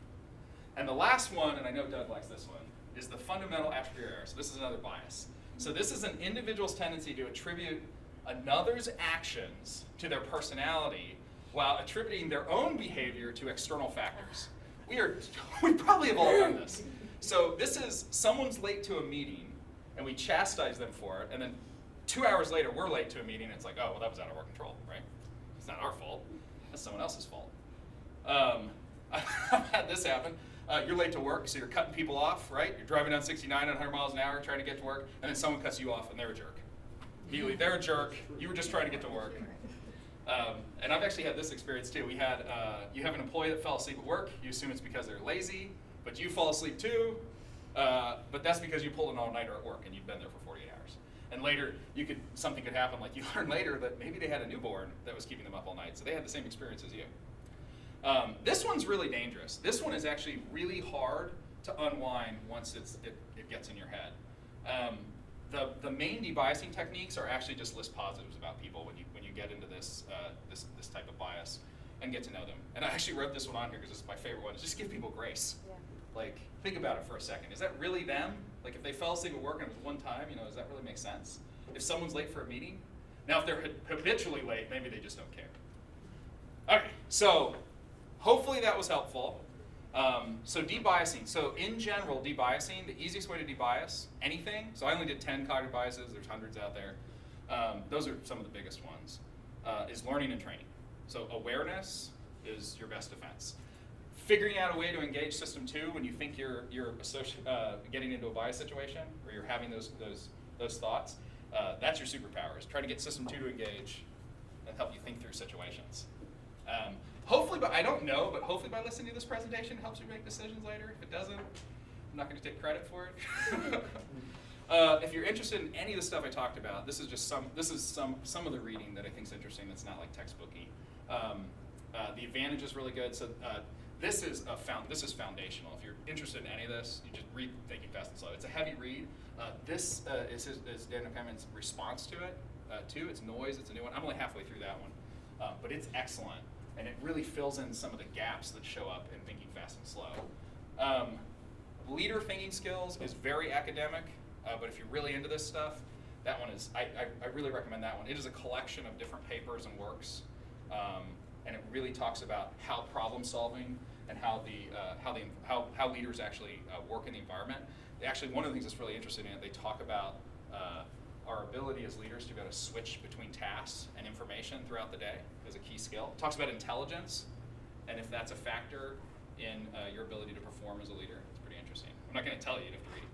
And the last one, and I know Doug likes this one, is the fundamental attribute error. So this is another bias. So this is an individual's tendency to attribute another's actions to their personality while attributing their own behavior to external factors. We probably have all done this. So this is someone's late to a meeting, and we chastise them for it, and then 2 hours later we're late to a meeting, and it's like, oh, well, that was out of our control, right? It's not our fault. That's someone else's fault. I've had this happen. You're late to work, so you're cutting people off, right? You're driving down 69 at 100 miles an hour trying to get to work, and then someone cuts you off, and they're a jerk. Immediately, they're a jerk. You were just trying to get to work. And I've actually had this experience too. We had, you have an employee that fell asleep at work. You assume it's because they're lazy, but you fall asleep too. But that's because you pulled an all-nighter at work and you've been there for 48 hours. And later, something could happen, like you learn later that maybe they had a newborn that was keeping them up all night, so they had the same experience as you. This one's really dangerous. This one is actually really hard to unwind once it gets in your head. The main debiasing techniques are actually just list positives about people when you get into this type of bias and get to know them. And I actually wrote this one on here because this is my favorite one. Is just give people grace. Yeah. Like, think about it for a second. Is that really them? Like, if they fell asleep at work and it was one time, does that really make sense? If someone's late for a meeting? Now, if they're habitually late, maybe they just don't care. Okay, so hopefully that was helpful. So debiasing. So in general, debiasing, the easiest way to debias anything, so I only did 10 cognitive biases, there's hundreds out there. Those are some of the biggest ones, is learning and training. So awareness is your best defense. Figuring out a way to engage system 2 when you think you're getting into a bias situation, or you're having those thoughts, that's your superpower, is try to get system 2 to engage and help you think through situations. Hopefully, but I don't know, but hopefully by listening to this presentation it helps you make decisions later. If it doesn't, I'm not going to take credit for it. If you're interested in any of the stuff I talked about, this is some of the reading that I think is interesting that's not like textbooky. The Advantage is really good. So this is foundational. If you're interested in any of this, you just read Thinking Fast and Slow. It's a heavy read. This is Dan O'Connell's response to it, too. It's Noise. It's a new one. I'm only halfway through that one. But it's excellent. And it really fills in some of the gaps that show up in Thinking Fast and Slow. Leader thinking skills is very academic, but if you're really into this stuff, that one is, I really recommend that one. It is a collection of different papers and works, and it really talks about how problem solving and how leaders actually work in the environment. Actually, one of the things that's really interesting in it, they talk about our ability as leaders to be able to switch between tasks and information throughout the day is a key skill. It talks about intelligence, and if that's a factor in your ability to perform as a leader. It's pretty interesting. I'm not going to tell you, you have to read it.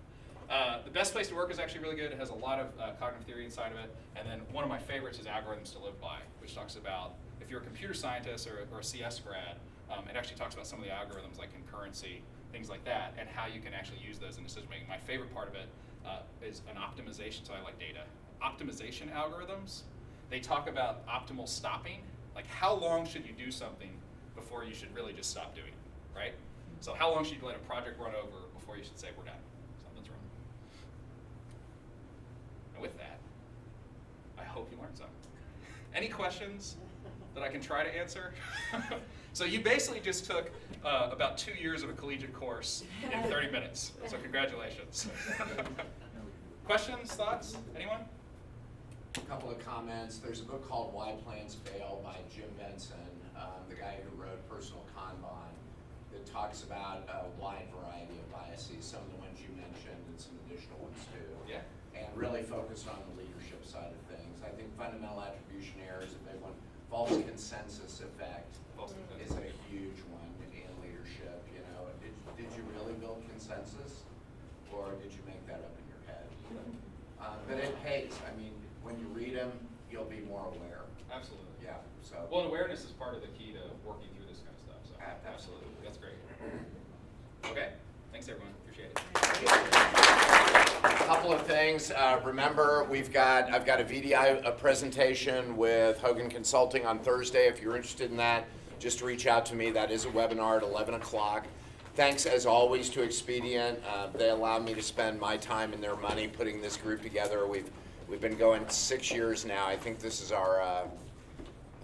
The Best Place to Work is actually really good. It has a lot of cognitive theory inside of it. And then one of my favorites is Algorithms to Live By, which talks about if you're a computer scientist or a CS grad, it actually talks about some of the algorithms like concurrency, things like that, and how you can actually use those in decision making. My favorite part of it is an optimization, so I like data. Optimization algorithms, they talk about optimal stopping, like how long should you do something before you should really just stop doing it, right? So how long should you let a project run over before you should say we're done? Something's wrong. And with that, I hope you learned something. Any questions that I can try to answer? So you basically just took about 2 years of a collegiate course in 30 minutes. So congratulations. Questions, thoughts, anyone? A couple of comments. There's a book called Why Plans Fail by Jim Benson, the guy who wrote Personal Kanban, that talks about a wide variety of biases, some of the ones you mentioned and some additional ones too. Yeah. And really focused on the leadership side of things. I think fundamental attribution error is a big one. False consensus effect is a huge one in leadership. Did you really build consensus, or did you make that up in your head? But it pays. I mean, when you read them, you'll be more aware. Absolutely. Yeah. So. Well, and awareness is part of the key to working through this kind of stuff. So Absolutely. That's great. Okay. Thanks, everyone. Appreciate it. A couple of things. Remember, I've got a VDI presentation with Hogan Consulting on Thursday. If you're interested in that, just reach out to me. That is a webinar at 11 o'clock. Thanks, as always, to Expedient. They allow me to spend my time and their money putting this group together. We've been going 6 years now. I think this is our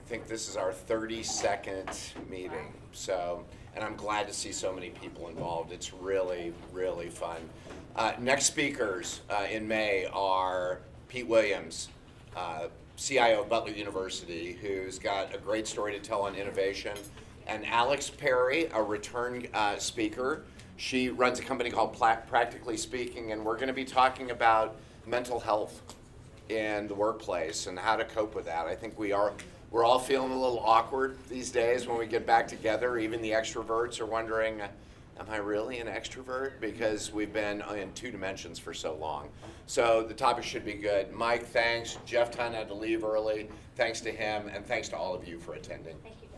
32nd meeting. So, and I'm glad to see so many people involved. It's really, really fun. Next speakers in May are Pete Williams, CIO of Butler University, who's got a great story to tell on innovation, and Alex Perry, a return speaker. She runs a company called Practically Speaking, and we're going to be talking about mental health in the workplace and how to cope with that. I think we're all feeling a little awkward these days when we get back together. Even the extroverts are wondering, am I really an extrovert? Because we've been in 2 dimensions for so long. So the topic should be good. Mike, thanks. Jeff Tunn had to leave early. Thanks to him, and thanks to all of you for attending. Thank you.